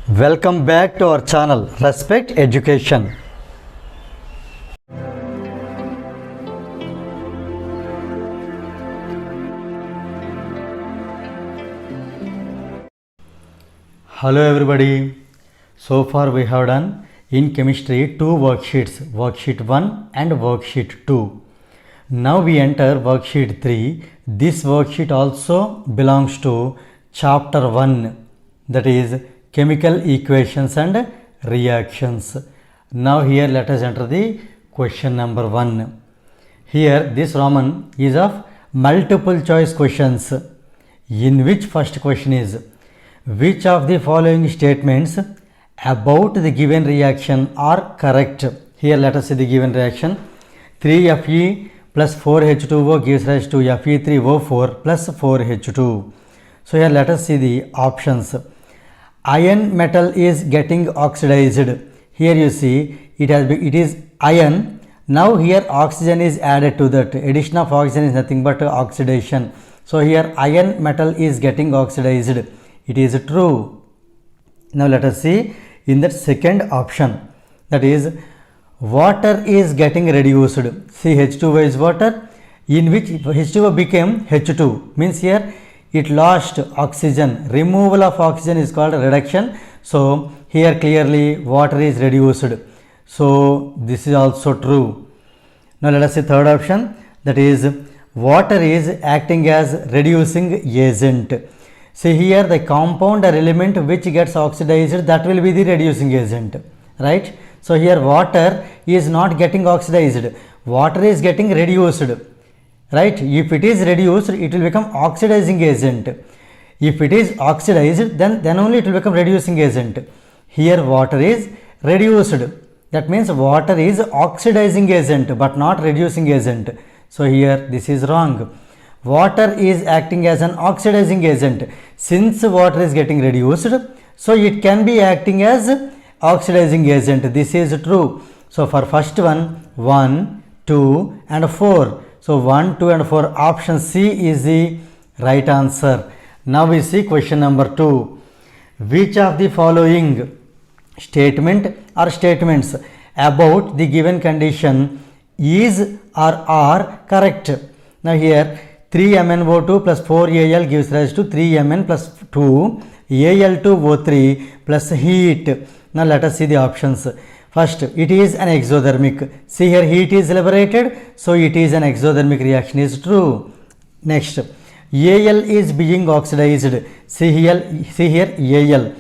Welcome back to our channel Respect Education. Hello everybody. So far we have done in chemistry two worksheets, worksheet 1 and worksheet 2. Now we enter worksheet 3. This worksheet also belongs to chapter 1, that is chemical equations and reactions. Now here let us enter the question number 1. Here this Roman is of multiple choice questions, in which first question is, which of the following statements about the given reaction are correct? Here let us see the given reaction. 3Fe plus 4H2O gives rise to Fe3O4 plus 4H2. So here let us see the options. Iron metal is getting oxidized. Here you see it is iron. Now here oxygen is added to that. Addition of oxygen is nothing but oxidation. So here iron metal is getting oxidized. It is true. Now let us see in that second option, that is water is getting reduced. See, H2O is water, in which H2O became H2, means here it lost oxygen. Removal of oxygen is called reduction. So here clearly water is reduced. So this is also true. Now let us see third option, that is water is acting as reducing agent. See here the compound or element which gets oxidized, that will be the reducing agent, right? So here water is not getting oxidized, water is getting reduced, right? If it is reduced, it will become oxidizing agent. If it is oxidized, then only it will become reducing agent. Here water is reduced, that means water is oxidizing agent but not reducing agent. So here this is wrong. Water is acting as an oxidizing agent. Since water is getting reduced, so it can be acting as oxidizing agent. This is true. So for first one, 1, 2 and 4. So 1, 2 and 4, option C is the right answer. Now we see question number 2. Which of the following statement or statements about the given condition is or are correct? Now here 3MnO2 plus 4Al gives rise to 3Mn plus 2 Al2O3 plus heat. Now let us see the options. First, it is an exothermic. See here heat is liberated, so it is an exothermic reaction is true. Next, Al is being oxidized. See here Al.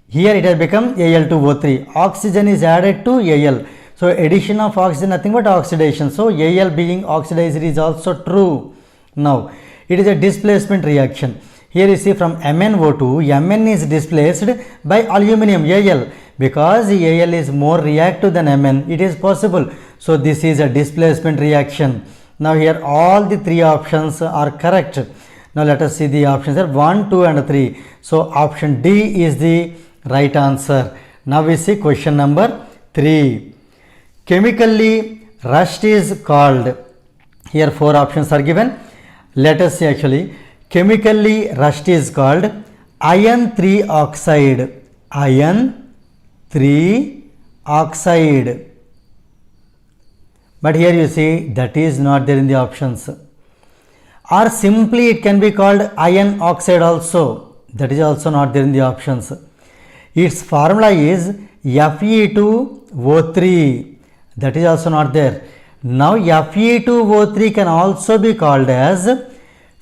Here it has become Al2O3. Oxygen is added to Al. So addition of oxygen nothing but oxidation. So Al being oxidized is also true. Now, it is a displacement reaction. Here you see from MnO2, Mn is displaced by aluminum Al. Because Al is more reactive than Mn, it is possible. So, this is a displacement reaction. Now, here all the three options are correct. Now, let us see the options here 1, 2 and 3. So, option D is the right answer. Now, we see question number 3. Chemically, rust is called. Here 4 options are given. Let us see actually. Chemically, rust is called iron 3 oxide. Iron 3 oxide. But here you see that is not there in the options. Or simply it can be called iron oxide also. That is also not there in the options. Its formula is Fe2O3. That is also not there. Now Fe2O3 can also be called as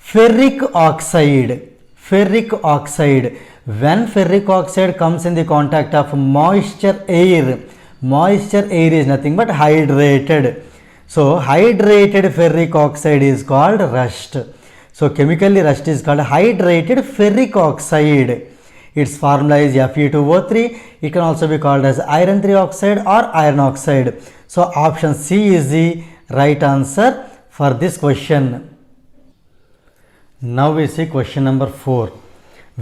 ferric oxide. Ferric oxide. When ferric oxide comes in the contact of moisture air is nothing but hydrated. So hydrated ferric oxide is called rust. So chemically rust is called hydrated ferric oxide. Its formula is Fe2O3. It can also be called as iron 3 oxide or iron oxide. So option C is the right answer for this question. Now we see question number 4.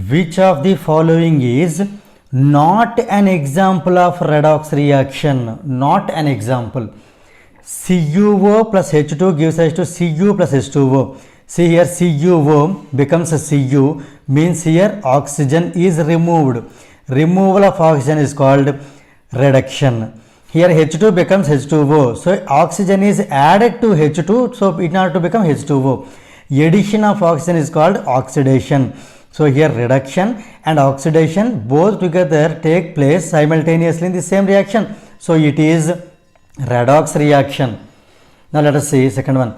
Which of the following is not an example of redox reaction? Not an example. CuO plus H2 gives rise to Cu plus H2O. See here CuO becomes a Cu, means here oxygen is removed. removal of oxygen is called reduction. Here H2 becomes H2O. So oxygen is added to H2, so in order to become H2O. Addition of oxygen is called oxidation. So here reduction and oxidation both together take place simultaneously in the same reaction. So it is redox reaction. Now let us see second one.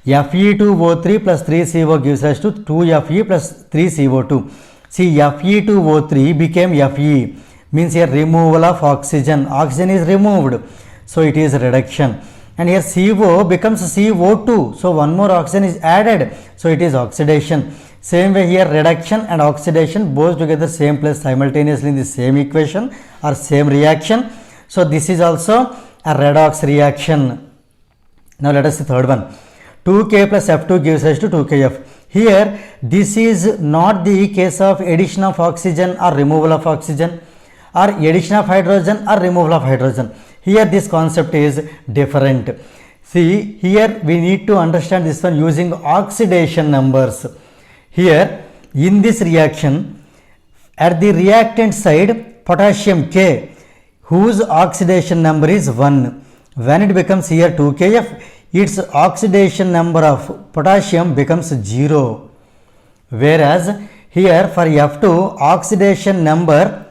Fe2O3 plus 3CO gives rise to 2Fe plus 3CO2. See, Fe2O3 became Fe, means here removal of oxygen. Oxygen is removed, so it is reduction. And here CO becomes CO2, so one more oxygen is added, so it is oxidation. Same way here reduction and oxidation both together same place simultaneously in the same equation or same reaction. So this is also a redox reaction. Now let us see third one. 2K plus F2 gives rise to 2KF. Here this is not the case of addition of oxygen or removal of oxygen, or addition of hydrogen or removal of hydrogen. Here this concept is different. See, here we need to understand this one using oxidation numbers. Here in this reaction, at the reactant side, potassium K, whose oxidation number is 1. When it becomes here 2KF, its oxidation number of potassium becomes 0. Whereas here for F2, oxidation number,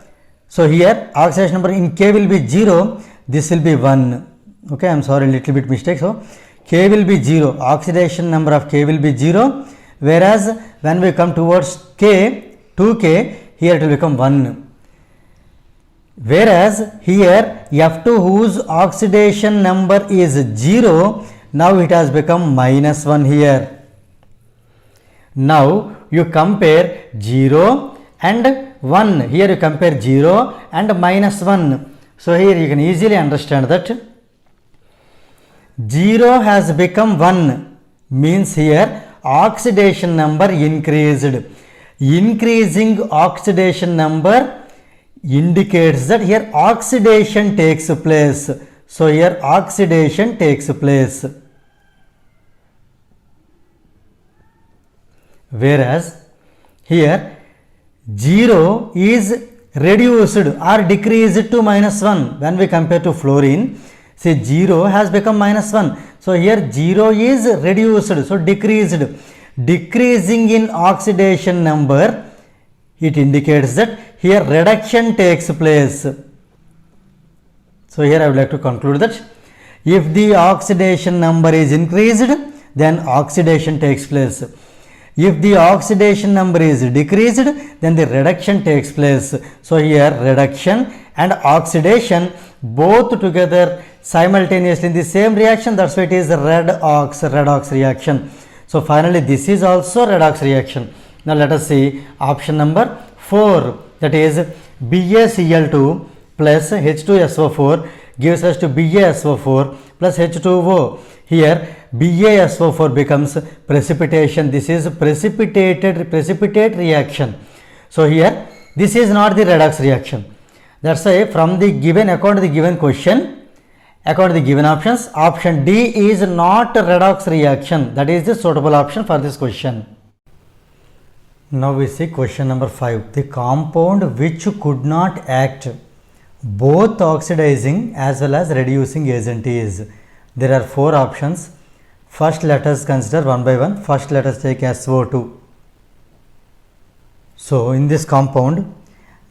so here oxidation number in K will be 0, this will be 1. Okay, I am sorry, little bit mistake. So K will be 0, oxidation number of K will be 0, whereas when we come towards K, 2K, here it will become 1. Whereas here F2 whose oxidation number is 0, now it has become minus 1 here. Now you compare 0 and 1. Here you compare 0 and minus 1. So here you can easily understand that 0 has become 1 means here oxidation number increased. Increasing oxidation number indicates that here oxidation takes place. So here oxidation takes place. Whereas here 0 is reduced or decreased to minus 1 when we compare to fluorine. Say 0 has become minus 1. So here 0 is reduced, so decreased. Decreasing in oxidation number, it indicates that here reduction takes place. So here I would like to conclude that if the oxidation number is increased, then oxidation takes place. If the oxidation number is decreased, then the reduction takes place. So here reduction and oxidation both together simultaneously in the same reaction, that's why it is redox reaction. So finally this is also redox reaction. Now let us see option number 4, that is BaCl2 plus H2SO4 gives us to BaSO4 plus H2O. Here BaSO4 becomes precipitation. This is precipitate reaction. So here this is not the redox reaction. That's why from the given, according to the given question, according to the given options, option D is not a redox reaction. That is the suitable option for this question. Now we see question number 5. The compound which could not act both oxidizing as well as reducing agent is. There are 4 options. First let us consider one by one. First let us take SO2. So in this compound,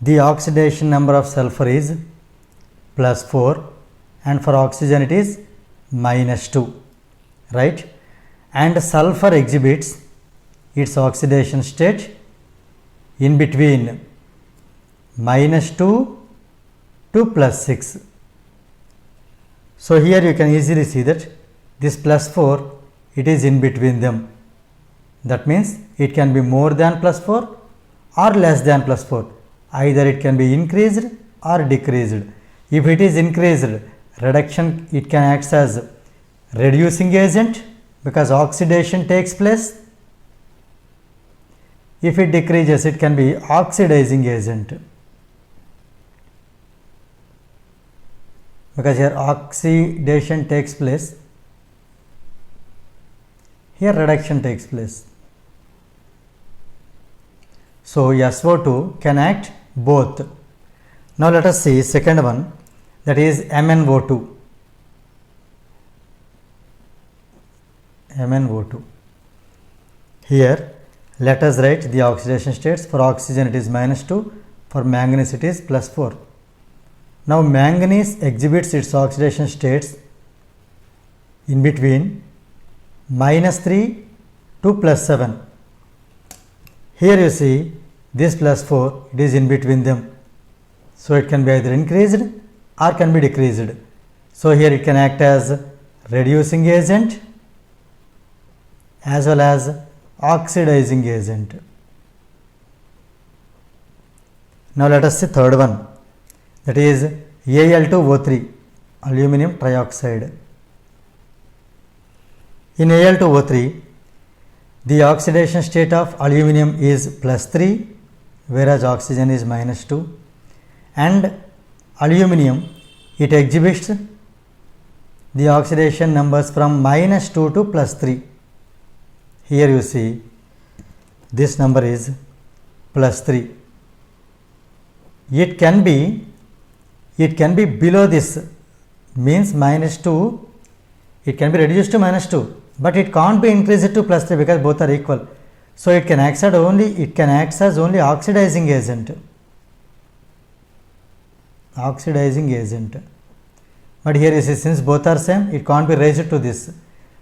the oxidation number of sulfur is plus 4 and for oxygen it is minus 2, right? And sulfur exhibits its oxidation state in between minus 2 to plus 6. So here you can easily see that this plus 4, it is in between them. That means it can be more than plus 4 or less than plus 4. Either it can be increased or decreased. If it is increased, reduction, it can act as reducing agent because oxidation takes place. If it decreases, it can be oxidizing agent because here oxidation takes place, here reduction takes place. So SO2 can act both Now let us see second one, that is MnO2. MnO2. Here let us write the oxidation states. For oxygen it is -2, for manganese it is +4. Now manganese exhibits its oxidation states in between -3 to +7. Here you see this +4, it is in between them. So it can be either increased or can be decreased. So here it can act as reducing agent as well as oxidizing agent. Now let us see third one, that is Al2O3, aluminum trioxide. In Al2O3, the oxidation state of aluminum is +3, whereas oxygen is -2, and aluminum, it exhibits the oxidation numbers from -2 to +3. Here you see this number is +3. It can be below this, means -2, it can be reduced to -2, but it can't be increased to +3 because both are equal. So it can act as only oxidizing agent. But here you see, since both are same, it can't be raised to this.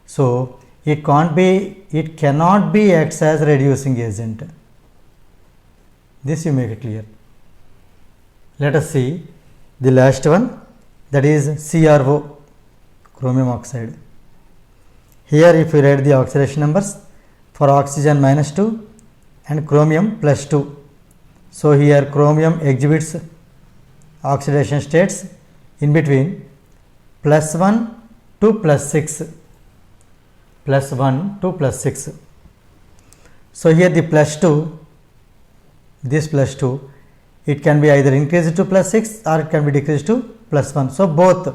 So it cannot be acts as reducing agent. This you make it clear. Let us see the last one, that is CRO, chromium oxide. Here if we write the oxidation numbers, for oxygen -2 and chromium +2. So here chromium exhibits oxidation states in between +1 to +6. +1 to +6. So here the +2, this +2, it can be either increased to +6 or it can be decreased to +1. So both,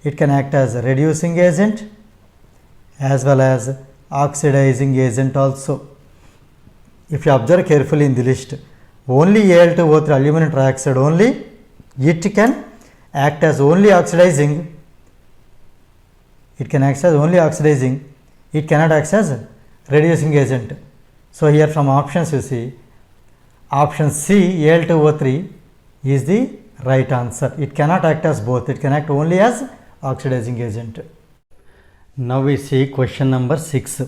it can act as a reducing agent as well as oxidizing agent also. If you observe carefully in the list, only Al2O3, aluminum trioxide only, it can act as only oxidizing. It can act as only oxidizing. It cannot act as reducing agent. So here from options you see, option C, Al2O3 is the right answer. It cannot act as both. It can act only as oxidizing agent. Now we see question number 6.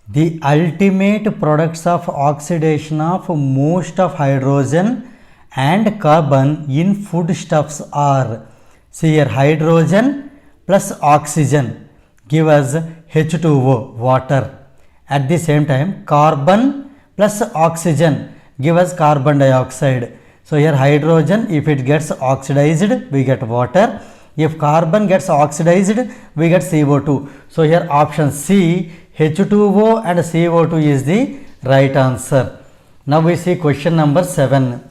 The ultimate products of oxidation of most of hydrogen and carbon in foodstuffs are, see here, hydrogen plus oxygen give us H2O, water. At the same time, carbon plus oxygen give us carbon dioxide. So here hydrogen, if it gets oxidized, we get water. If carbon gets oxidized, we get CO2. So here option C, H2O and CO2 is the right answer. Now we see question number 7.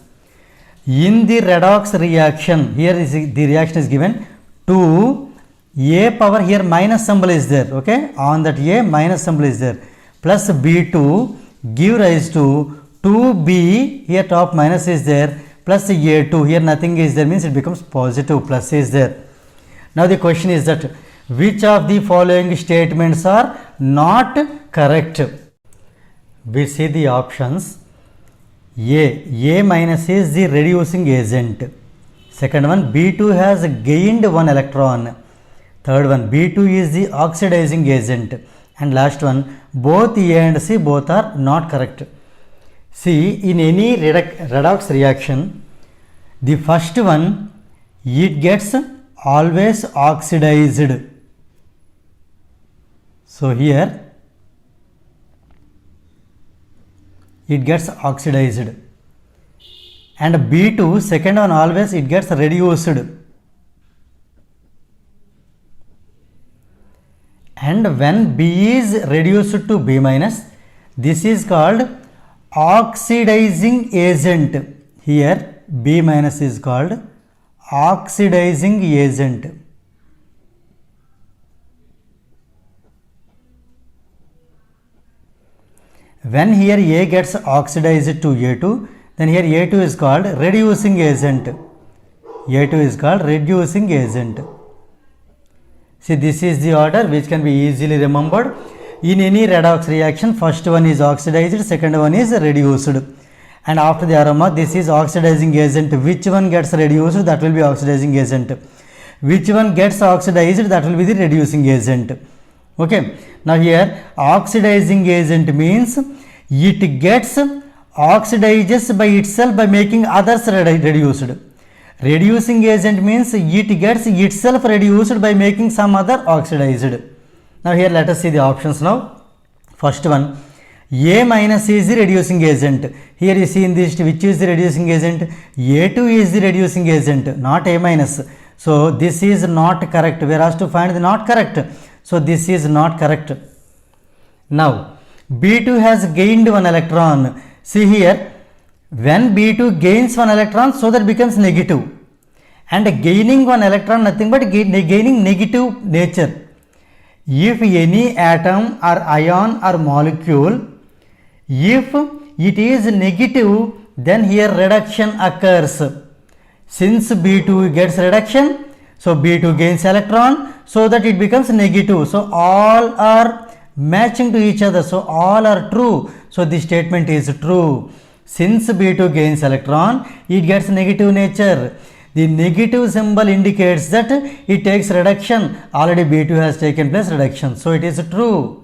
In the redox reaction, here is the reaction is given 2A power, here minus symbol is there, okay, on that A minus symbol is there, plus B2 give rise to 2B, here top minus is there, plus A2, here nothing is there, means it becomes positive, plus is there. Now the question is that which of the following statements are not correct? We see the options. A minus is the reducing agent. Second one, B2 has gained 1 electron. Third one, B2 is the oxidizing agent. And last one, both A and C both are not correct. See, in any redox reaction, the first one, it gets always oxidized. So here it gets oxidized, and B2, second one, always it gets reduced, and when B is reduced to B minus, this is called oxidizing agent. Here B minus is called oxidizing agent. When here A gets oxidized to A2, then here A2 is called reducing agent. A2 is called reducing agent. See, this is the order which can be easily remembered. In any redox reaction, first one is oxidized, second one is reduced. And after the aroma, this is oxidizing agent. Which one gets reduced? That will be oxidizing agent. Which one gets oxidized? That will be the reducing agent. Okay. Now here, oxidizing agent means it gets oxidizes by itself by making others reduced. Reducing agent means it gets itself reduced by making some other oxidized. Now here let us see the options now. First one, A minus is the reducing agent. Here you see in this which is the reducing agent? A2 is the reducing agent, not A minus. So this is not correct. We are asked to find the not correct. So this is not correct. Now B2 has gained one electron. See here, when B2 gains one electron, so that becomes negative. And gaining one electron nothing but gaining negative nature. If any atom or ion or molecule, if it is negative, then here reduction occurs. Since B2 gets reduction, so B2 gains electron, so that it becomes negative. So all are matching to each other. So all are true. So this statement is true. Since B2 gains electron, it gets negative nature. The negative symbol indicates that it takes reduction. Already B2 has taken place reduction. So it is true.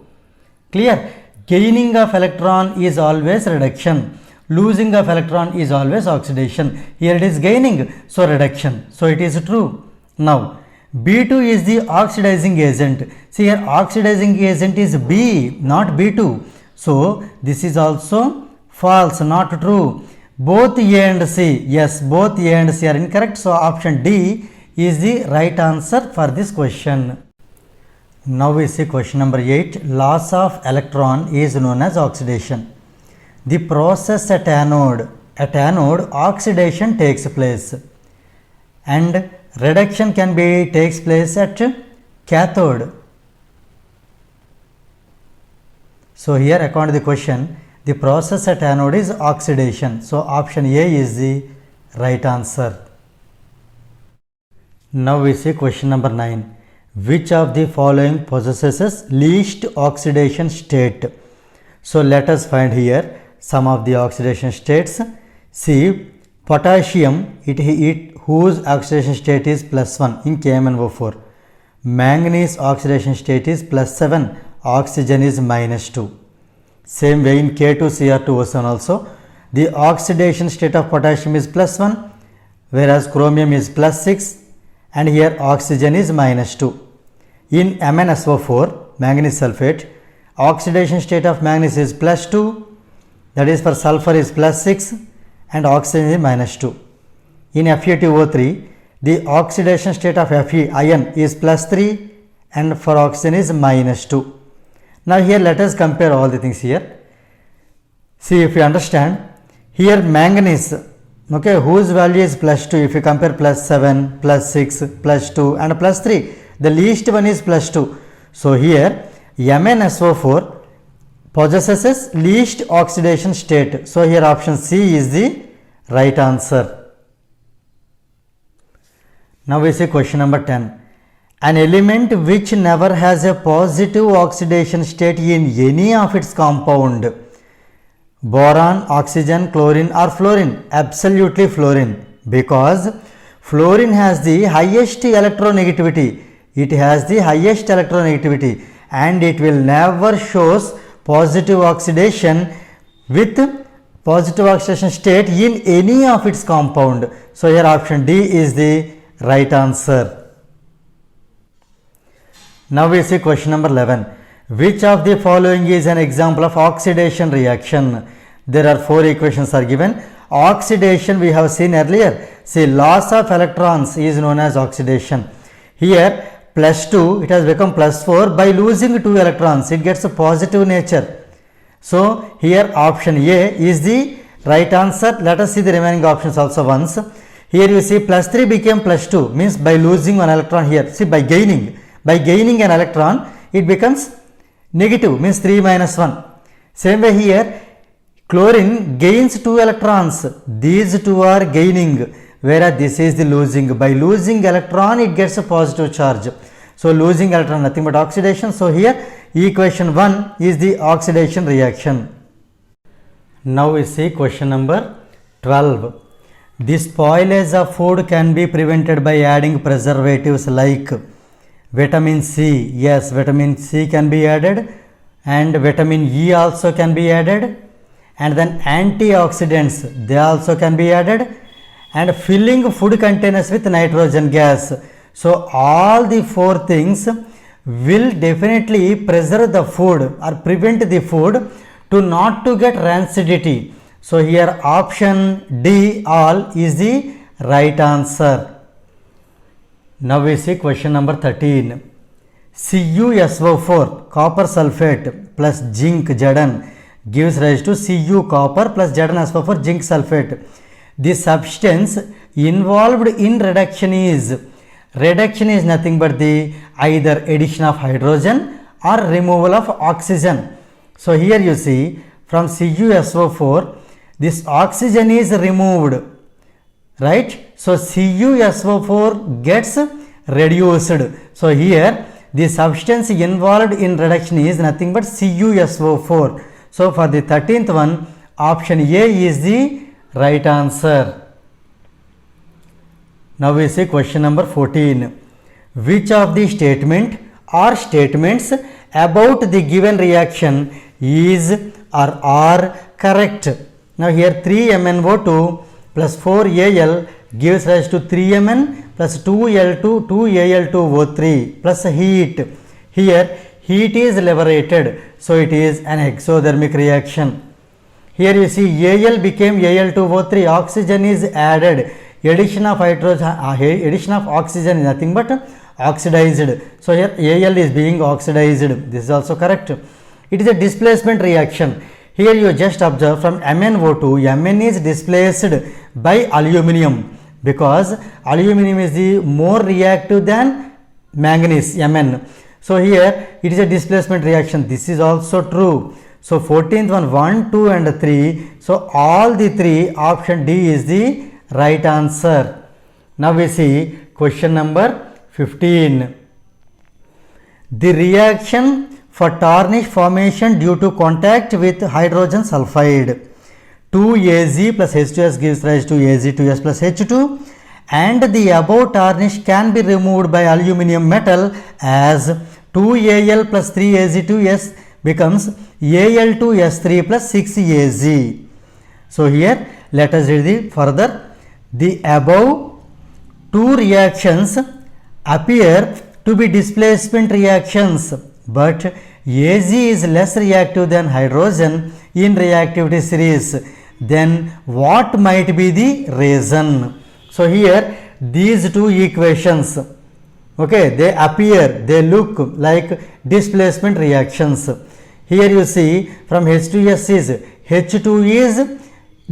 Clear? Gaining of electron is always reduction. Losing of electron is always oxidation. Here it is gaining, so reduction. So it is true. Now B2 is the oxidizing agent. See here, oxidizing agent is B, not B2. So this is also false, not true. Both A and C, yes, both A and C are incorrect. So option D is the right answer for this question. Now we see question number 8. Loss of electron is known as oxidation. The process at anode oxidation takes place, and reduction can be takes place at cathode. So here according to the question, the process at anode is oxidation. So option A is the right answer. Now we see question number 9. Which of the following possesses least oxidation state? So let us find here some of the oxidation states. See, potassium, whose oxidation state is +1 in KMnO4. Manganese oxidation state is +7, oxygen is -2. Same way in K2Cr2O7 also, the oxidation state of potassium is +1, whereas chromium is +6, and here oxygen is -2. In MnSO4, manganese sulfate, oxidation state of manganese is +2, that is for sulfur is +6 and oxygen is -2. In Fe2O3, the oxidation state of Fe ion is +3 and for oxygen is -2. Now here let us compare all the things here. See, if you understand, here manganese, okay, whose value is +2, if you compare +7, +6, +2 and +3, the least one is +2. So here MnSO4 possesses least oxidation state. So here option C is the right answer. Now we see question number 10. An element which never has a positive oxidation state in any of its compound, boron, oxygen, chlorine or fluorine? Absolutely fluorine, because fluorine has the highest electronegativity. It has the highest electronegativity and it will never shows positive oxidation with positive oxidation state in any of its compound. So here option D is the right answer. Now we see question number 11. Which of the following is an example of oxidation reaction? There are 4 equations are given. Oxidation we have seen earlier. See, loss of electrons is known as oxidation. Here +2, it has become +4 by losing 2 electrons. It gets a positive nature. So here option A is the right answer. Let us see the remaining options also once. Here you see +3 became +2, means by losing 1 electron here. See, by gaining an electron, it becomes negative, means 3 - 1. Same way here, chlorine gains 2 electrons. These two are gaining. whereas this is the losing. By losing electron, it gets a positive charge. So losing electron, nothing but oxidation. So here equation 1 is the oxidation reaction. Now we see question number 12. The spoilage of food can be prevented by adding preservatives like vitamin C. Yes, vitamin C can be added, and vitamin E also can be added, and then antioxidants, they also can be added, and filling food containers with nitrogen gas. So all the 4 things will definitely preserve the food or prevent the food to not to get rancidity. So here option D all is the right answer. Now we see question number 13. CuSO4 copper sulfate plus zinc Zn gives rise to Cu copper plus ZnSO4 zinc sulfate. The substance involved in reduction is nothing but the either addition of hydrogen or removal of oxygen. So here you see from CuSO4 this oxygen is removed, right? So CuSO4 gets reduced. So here the substance involved in reduction is nothing but CuSO4. So for the 13th one, option A is the right answer. Now we see question number 14. Which of the statement or statements about the given reaction is or are correct? Now here 3MnO2 plus 4Al gives rise to 3Mn plus 2L2 2Al2O3 plus heat. Here heat is liberated, so it is an exothermic reaction. Here you see Al became Al2O3, oxygen is added, addition of hydrogen, addition of oxygen is nothing but oxidized. So here Al is being oxidized. This is also correct. It is a displacement reaction. Here you just observe from MnO2, Mn is displaced by aluminum because aluminum is the more reactive than manganese, Mn. So here it is a displacement reaction. This is also true. So 14th one, 1, 2 and 3. So all the 3, option D is the right answer. Now we see question number 15. The reaction for tarnish formation due to contact with hydrogen sulfide. 2Az plus H2S gives rise to Az2S plus H2, and the above tarnish can be removed by aluminum metal as 2Al plus 3Az2S becomes Al2S3 plus 6Az. So here let us read the further. The above 2 reactions appear to be displacement reactions, but Az is less reactive than hydrogen in reactivity series. Then what might be the reason? So here these 2 equations, okay, they appear, they look like displacement reactions. Here you see from H2S is H2 is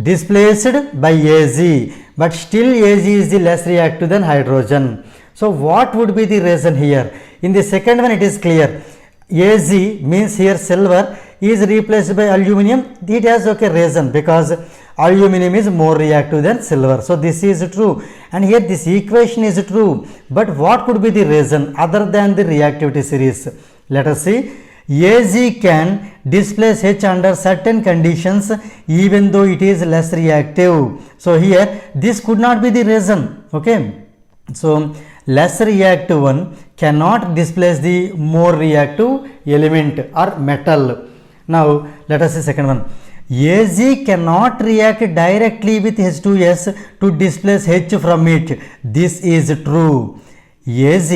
displaced by Az, but still Az is the less reactive than hydrogen. So what would be the reason here? In the second one it is clear. Az means here silver is replaced by aluminum. It has okay reason because aluminum is more reactive than silver. So this is true, and here this equation is true. But what could be the reason other than the reactivity series? Let us see. Az can displace H under certain conditions even though it is less reactive. So here this could not be the reason. Okay. So less reactive one cannot displace the more reactive element or metal. Now let us see second one. Az cannot react directly with H2S to displace H from it. This is true. Az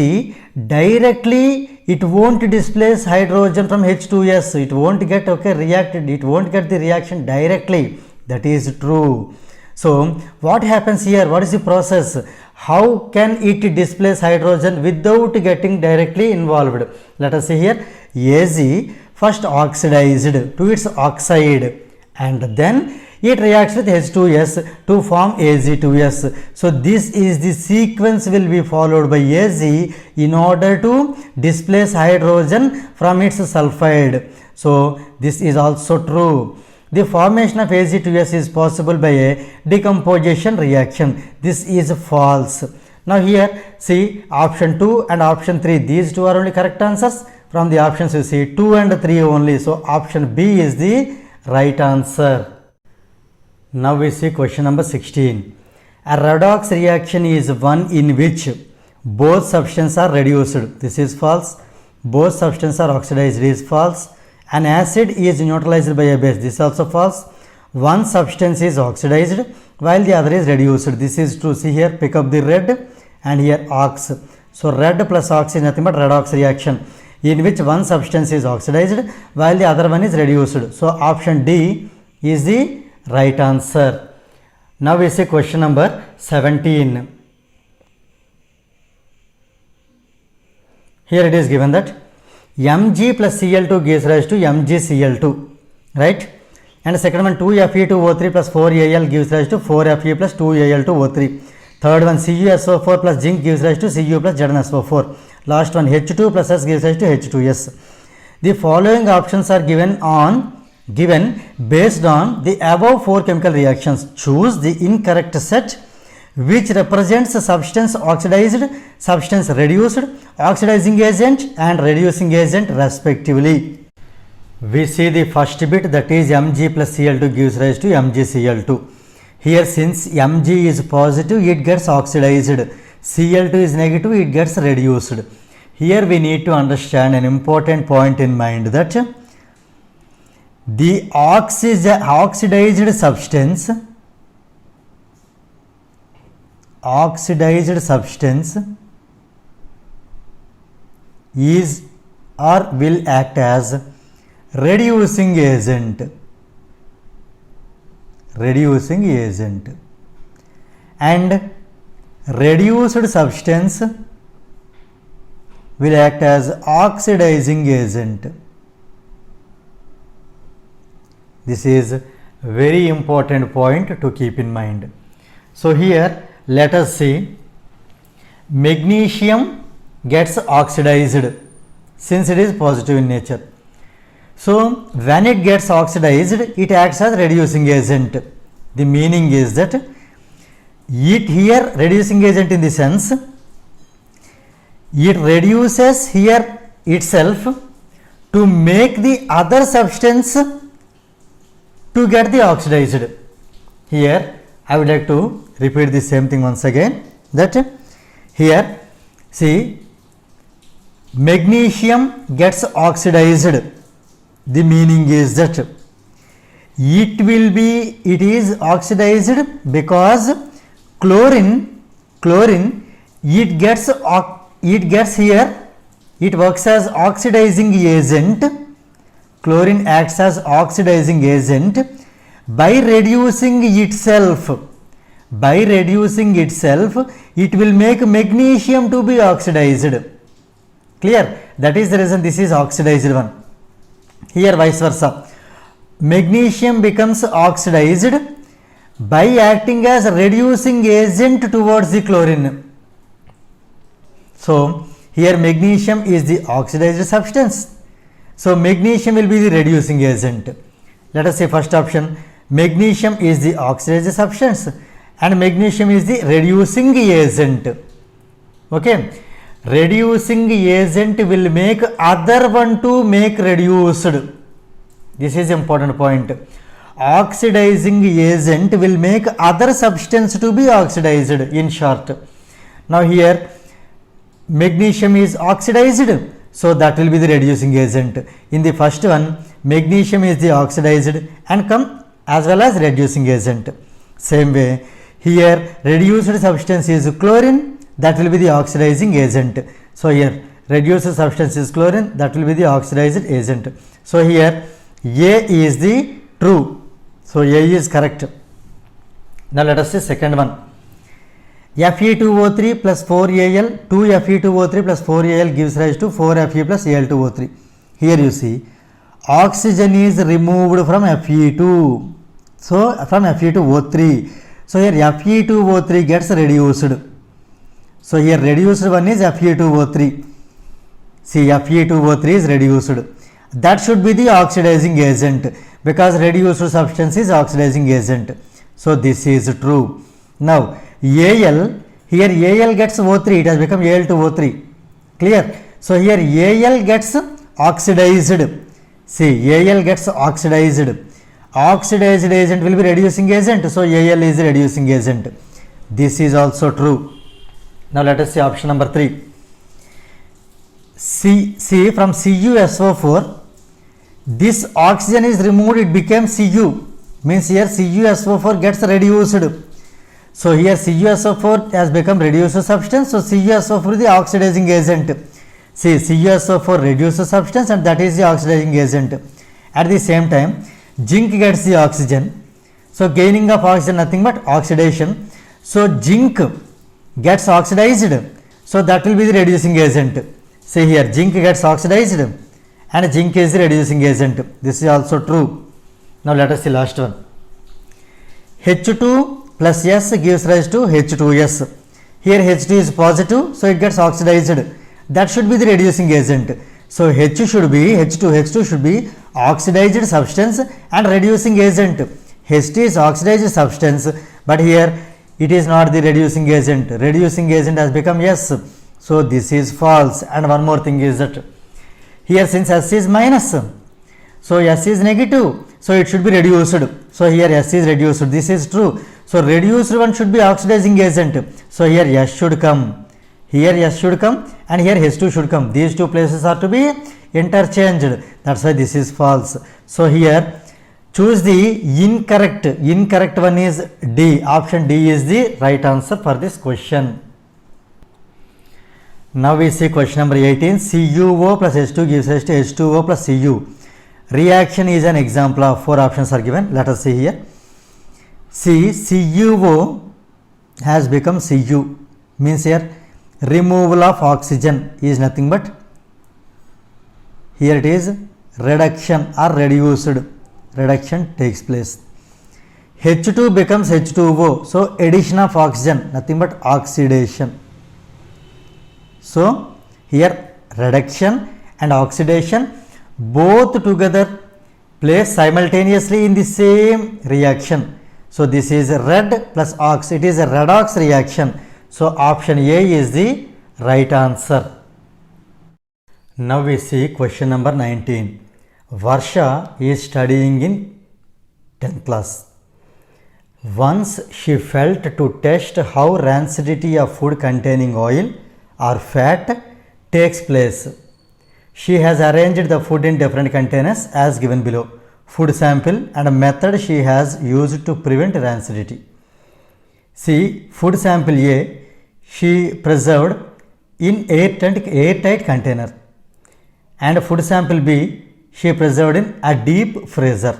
directly it won't displace hydrogen from H2S. It won't get reacted. It won't get the reaction directly. That is true. So what happens here? What is the process? How can it displace hydrogen without getting directly involved? Let us see here. Az first oxidized to its oxide, and then it reacts with H2S to form Az2S. So this is the sequence will be followed by Az in order to displace hydrogen from its sulfide. So this is also true. The formation of Ag2S is possible by a decomposition reaction. This is false. Now here see option 2 and option 3, these two are only correct answers. From the options you see 2 and 3 only, so option B is the right answer. Now we see question number 16. A redox reaction is one in which both substances are reduced. This is false. Both substances are oxidized is false. An acid is neutralized by a base. This is also false. One substance is oxidized while the other is reduced. This is true. See here, pick up the red and here ox. So red plus ox is nothing but redox reaction in which one substance is oxidized while the other one is reduced. So option D is the right answer. Now we see question number 17. Here it is given that Mg plus Cl2 gives rise to MgCl2, right? And second one 2Fe2O3 plus 4Al gives rise to 4Fe plus 2Al2O3. Third one CuSO4 plus zinc gives rise to Cu plus ZnSO4. Last one H2 plus S gives rise to H2S. The following options are given based on the above four chemical reactions. Choose the incorrect set which represents substance oxidized, substance reduced, oxidizing agent and reducing agent respectively. We see the first bit, that is Mg plus Cl2 gives rise to MgCl2. Here since Mg is positive, it gets oxidized. Cl2 is negative, it gets reduced. Here we need to understand an important point in mind, that the oxidized substance is or will act as reducing agent, and reduced substance will act as oxidizing agent. This is a very important point to keep in mind. So here let us see, magnesium gets oxidized since it is positive in nature. So when it gets oxidized, it acts as reducing agent. The meaning is that it here reducing agent in the sense it reduces here itself to make the other substance to get the oxidized. Here I would like to repeat the same thing once again, that here see, magnesium gets oxidized. The meaning is that it is oxidized because chlorine it gets here, it works as oxidizing agent. Chlorine acts as oxidizing agent by reducing itself. It will make magnesium to be oxidized. Clear? That is the reason this is oxidized one. Here vice versa, magnesium becomes oxidized by acting as reducing agent towards the chlorine. So here magnesium is the oxidized substance, so magnesium will be the reducing agent. Let us say first option, magnesium is the oxidized substance and magnesium is the reducing agent. Okay, reducing agent will make other one to make reduced. This is important point. Oxidizing agent will make other substance to be oxidized, in short. Now here magnesium is oxidized, so that will be the reducing agent. In the first one, magnesium is the oxidized and come as well as reducing agent. Same way here reduced substance is chlorine, that will be the oxidizing agent. So here reduced substance is chlorine, that will be the oxidized agent. So here A is the true. So A is correct. Now let us see second one. Fe2O3 plus 4Al, 2Fe2O3 plus 4Al gives rise to 4Fe plus Al2O3. Here you see oxygen is removed from Fe2. So from Fe2O3. So here Fe2O3 gets reduced. So here reduced one is Fe2O3. See, Fe2O3 is reduced. That should be the oxidizing agent. because reduced substance is oxidizing agent. So this is true. Now Al, here Al gets O3, it has become Al2O3. Clear? So here Al gets oxidized. See, Al gets oxidized. Oxidized agent will be reducing agent. So Al is reducing agent. This is also true. Now let us see option number 3. See from CuSO4, this oxygen is removed, it became Cu. Means here CuSO4 gets reduced. So here CuSO4 has become reduced substance. So CuSO4 is the oxidizing agent. See, CuSO4 reduces substance and that is the oxidizing agent. At the same time, zinc gets the oxygen. So gaining of oxygen nothing but oxidation. So zinc gets oxidized. So that will be the reducing agent. See here, zinc gets oxidized and zinc is the reducing agent. This is also true. Now let us see last one. H2 plus S gives rise to H2S. Here H2 is positive, so it gets oxidized. That should be the reducing agent. So H2 should be oxidized substance and reducing agent. H2 is oxidized substance, but here it is not the reducing agent. Reducing agent has become S. So this is false. And one more thing is that here since S is minus, so S is negative, so it should be reduced. So here S is reduced. This is true. So reduced one should be oxidizing agent. So here S should come. Here S should come and here H2 should come. These two places are to be interchanged. That's why this is false. So here choose the incorrect. Incorrect one is D. Option D is the right answer for this question. Now we see question number 18. CuO plus H2 gives rise to H2O plus Cu. Reaction is an example of 4 options are given. Let us see here. See, CuO has become Cu. Means here removal of oxygen is nothing but, here it is reduction or reduced. Reduction takes place. H2 becomes H2O. So addition of oxygen, nothing but oxidation. So here reduction and oxidation both together place simultaneously in the same reaction. So this is red plus ox. It is a redox reaction. So option A is the right answer. Now we see question number 19. Varsha is studying in 10th class. Once she felt to test how rancidity of food containing oil or fat takes place. She has arranged the food in different containers as given below. Food sample and a method she has used to prevent rancidity. See, food sample A she preserved in airtight container, and food sample B she preserved in a deep freezer,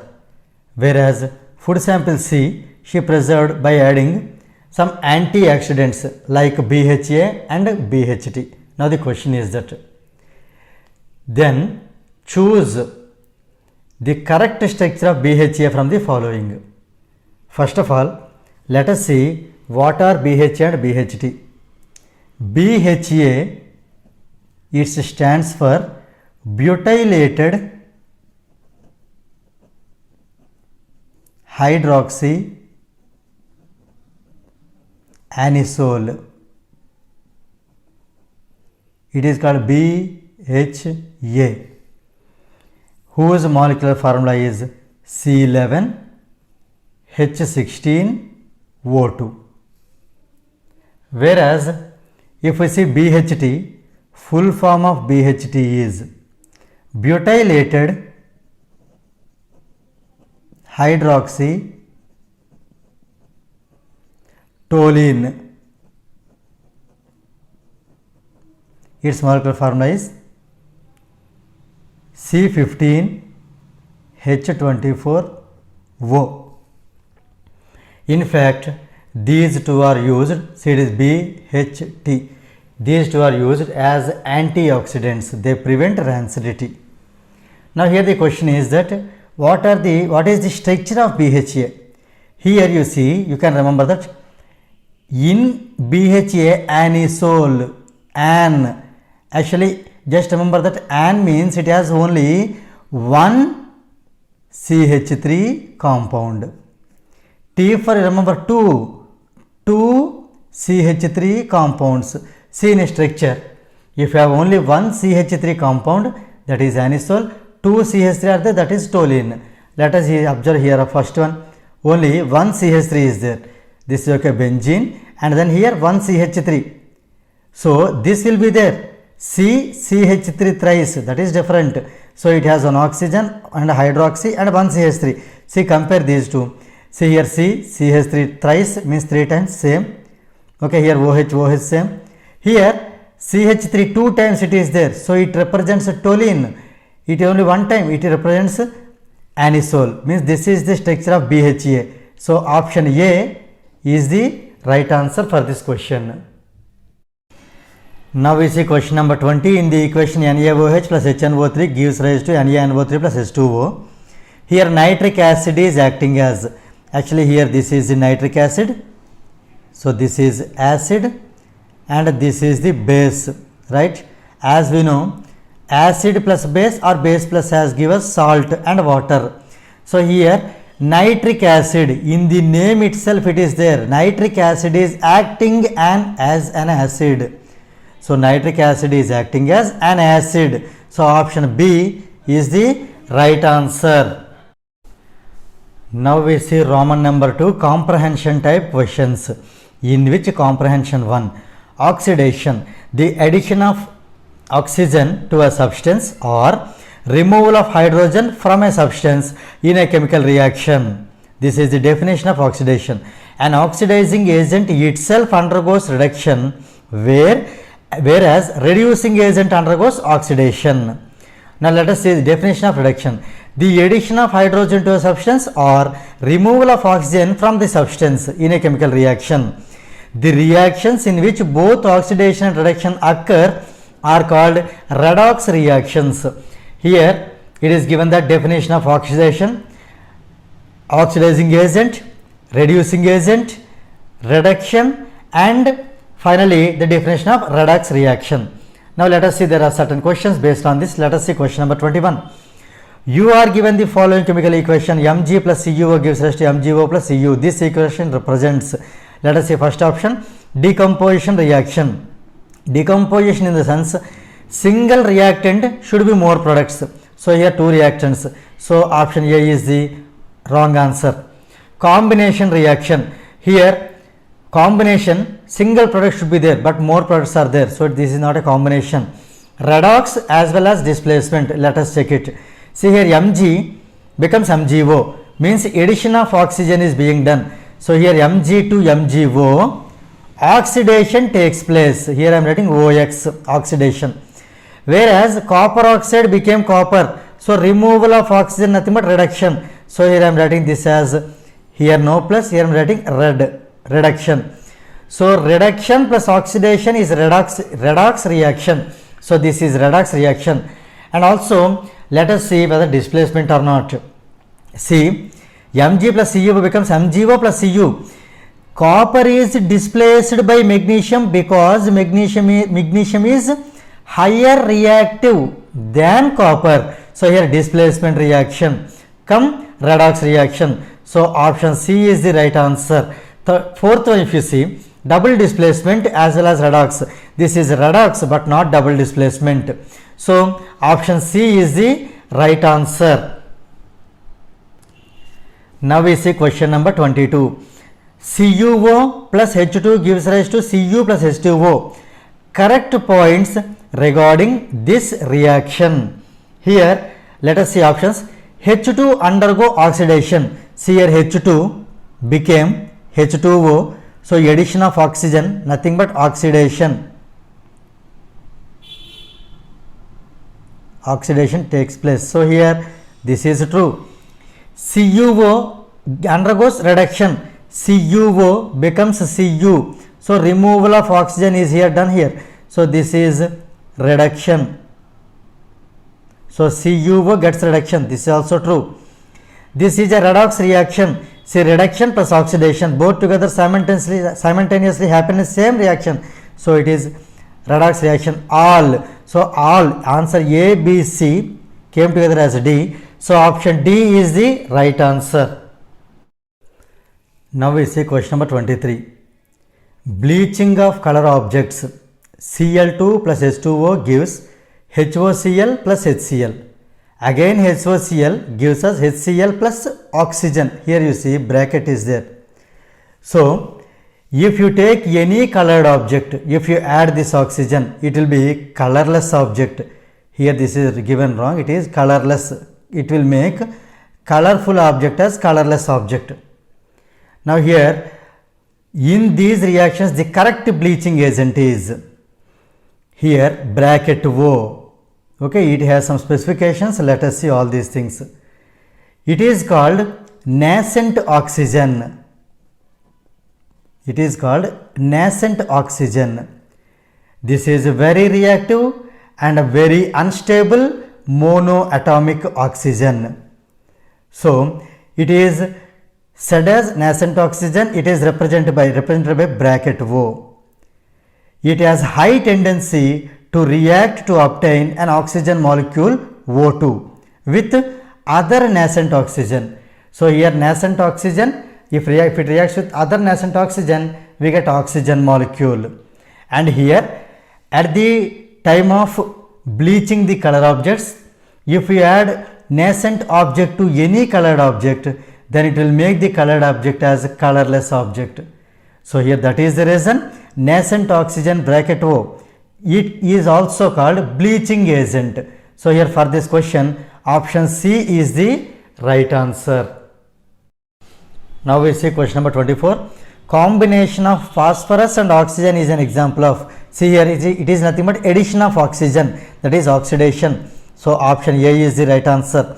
whereas food sample C she preserved by adding some antioxidants like BHA and BHT. Now the question is that, then choose the correct structure of BHA from the following. First of all, let us see what are BHA and BHT. BHA, it stands for butylated hydroxy anisole. It is called BHA, whose molecular formula is C11H16O2. Whereas if we see BHT, full form of BHT is butylated hydroxy toluene. Its molecular formula is C15H24O. In fact, these two are used, see it is BHT. These two are used as antioxidants. They prevent rancidity. Now here the question is that what is the structure of BHA? Here you see, you can remember that in BHA anisole, an, actually just remember that an means it has only one CH3 compound. T for remember 2 CH3 compounds. See in structure, if you have only one CH3 compound, that is anisole, 2 CH3 are there, that is toluene. Let us observe here first one, only one CH3 is there. This is okay, benzene, and then here one CH3. So this will be there, CH3 thrice, that is different. So it has one oxygen and hydroxy and one CH3. See, compare these two. See here, CH3 thrice means 3 times, same. Okay, here OH same. Here CH3 2 times it is there, so it represents toluene. It only one time, it represents anisole, means this is the structure of BHA. So option A is the right answer for this question. Now we see question number 20. In the equation NaOH plus HNO3 gives rise to NaNO3 plus H2O. Here nitric acid is acting as, actually here this is the nitric acid. So this is acid and this is the base, right? As we know, acid plus base or base plus has given us salt and water. So here nitric acid, in the name itself it is there, nitric acid is acting as an acid. So nitric acid is acting as an acid. So option B is the right answer. Now we see Roman number 2, comprehension type questions. In which comprehension 1? Oxidation, the addition of oxygen to a substance or removal of hydrogen from a substance in a chemical reaction. This is the definition of oxidation. An oxidizing agent itself undergoes reduction, whereas reducing agent undergoes oxidation. Now let us see the definition of reduction. The addition of hydrogen to a substance or removal of oxygen from the substance in a chemical reaction. The reactions in which both oxidation and reduction occur are called redox reactions. Here it is given that definition of oxidation: oxidizing agent, reducing agent, reduction, and finally the definition of redox reaction. Now let us see, there are certain questions based on this. Let us see question number 21. You are given the following chemical equation: Mg plus CuO gives rise to MgO plus Cu. This equation represents, let us see first option, decomposition reaction. Decomposition in the sense, single reactant should be more products. So here two reactants. So option A is the wrong answer. Combination reaction. Here combination, single product should be there, but more products are there. So this is not a combination. Redox as well as displacement. Let us check it. See here, Mg becomes MgO, means addition of oxygen is being done. So here Mg to MgO, oxidation takes place. Here I am writing OX, oxidation. Whereas copper oxide became copper. So removal of oxygen, nothing but reduction. So here I am writing this as, here no plus, here I am writing reduction. So reduction plus oxidation is redox reaction. So this is redox reaction. And also let us see whether displacement or not. See, Mg plus Cu becomes MgO plus Cu. Copper is displaced by magnesium because magnesium is higher reactive than copper. So here displacement reaction, come redox reaction. So option C is the right answer. The fourth one, if you see, double displacement as well as redox. This is redox but not double displacement. So option C is the right answer. Now we see question number 22. CuO plus H2 gives rise to Cu plus H2O. Correct points regarding this reaction. Here let us see options. H2 undergo oxidation. See here H2 became H2O. So addition of oxygen, nothing but oxidation. Oxidation takes place. So here this is true. CuO undergoes reduction. CuO becomes Cu. So removal of oxygen is here done here. So this is reduction. So CuO gets reduction. This is also true. This is a redox reaction. See, reduction plus oxidation both together simultaneously happen in same reaction. So it is redox reaction. All. So all answer A, B, C came together as D. So option D is the right answer. Now we see question number 23. Bleaching of color objects. Cl2 plus H2O gives HOCl plus HCl. Again HOCl gives us HCl plus oxygen. Here you see bracket is there. So if you take any colored object, if you add this oxygen, it will be colorless object. Here this is given wrong, it is colorless. It will make colorful object as colorless object. Now here in these reactions the correct bleaching agent is here bracket O. Okay, it has some specifications. Let us see all these things. It is called nascent oxygen. It is called nascent oxygen. This is very reactive and a very unstable monoatomic oxygen. So it is said as nascent oxygen. It is represented by bracket O. It has high tendency to react to obtain an oxygen molecule O2 with other nascent oxygen. So here nascent oxygen, if it reacts with other nascent oxygen, we get oxygen molecule. And here at the time of bleaching the color objects, if we add nascent object to any colored object, then it will make the colored object as a colorless object. So here that is the reason nascent oxygen bracket O. It is also called bleaching agent. So here for this question option C is the right answer. Now we see question number 24. Combination of phosphorus and oxygen is an example of. See here it is nothing but addition of oxygen, that is oxidation. So option A is the right answer.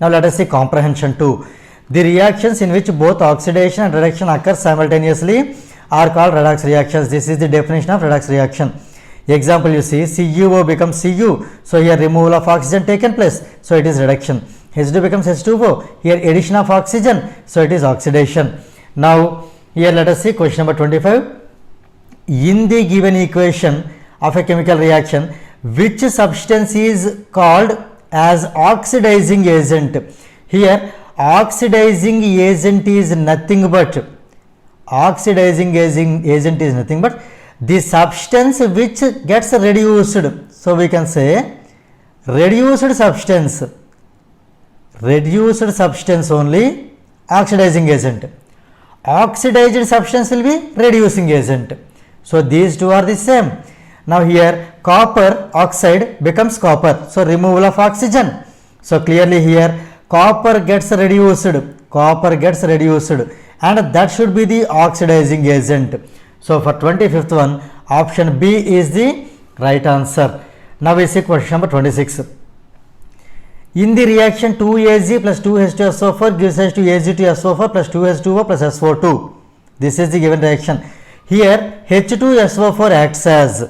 Now let us see comprehension 2. The reactions in which both oxidation and reduction occur simultaneously are called redox reactions. This is the definition of redox reaction. Example you see CuO becomes Cu. So here removal of oxygen taken place. So it is reduction. H2 becomes H2O. Here addition of oxygen. So it is oxidation. Now here let us see question number 25. In the given equation of a chemical reaction, which substance is called as oxidizing agent? Here oxidizing agent is nothing but the substance which gets reduced. So we can say reduced substance only oxidizing agent. Oxidized substance will be reducing agent. So these two are the same. Now here copper oxide becomes copper. So removal of oxygen. So clearly here copper gets reduced and that should be the oxidizing agent. So for 25th one option B is the right answer. Now we see question number 26. In the reaction 2Ag plus 2H2SO4 gives rise to Ag2SO4 plus 2H2O plus SO2. This is the given reaction. Here H2SO4 acts as,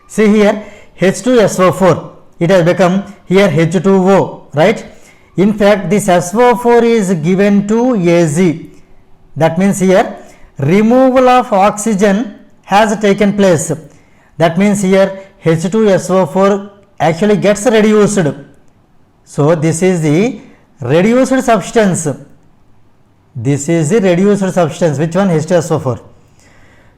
see here H2SO4, it has become here H2O, right? In fact this SO4 is given to Ag. That means here removal of oxygen has taken place. That means here H2SO4 actually gets reduced. So this is the reduced substance. Which one? H2SO4.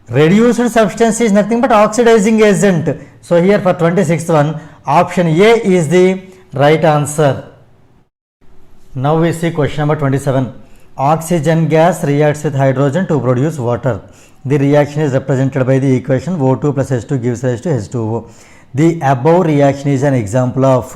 Reduced substance is nothing but oxidizing agent. So here for 26th one option A is the right answer. Now we see question number 27. Oxygen gas reacts with hydrogen to produce water. The reaction is represented by the equation O2 plus H2 gives rise to H2O. The above reaction is an example of,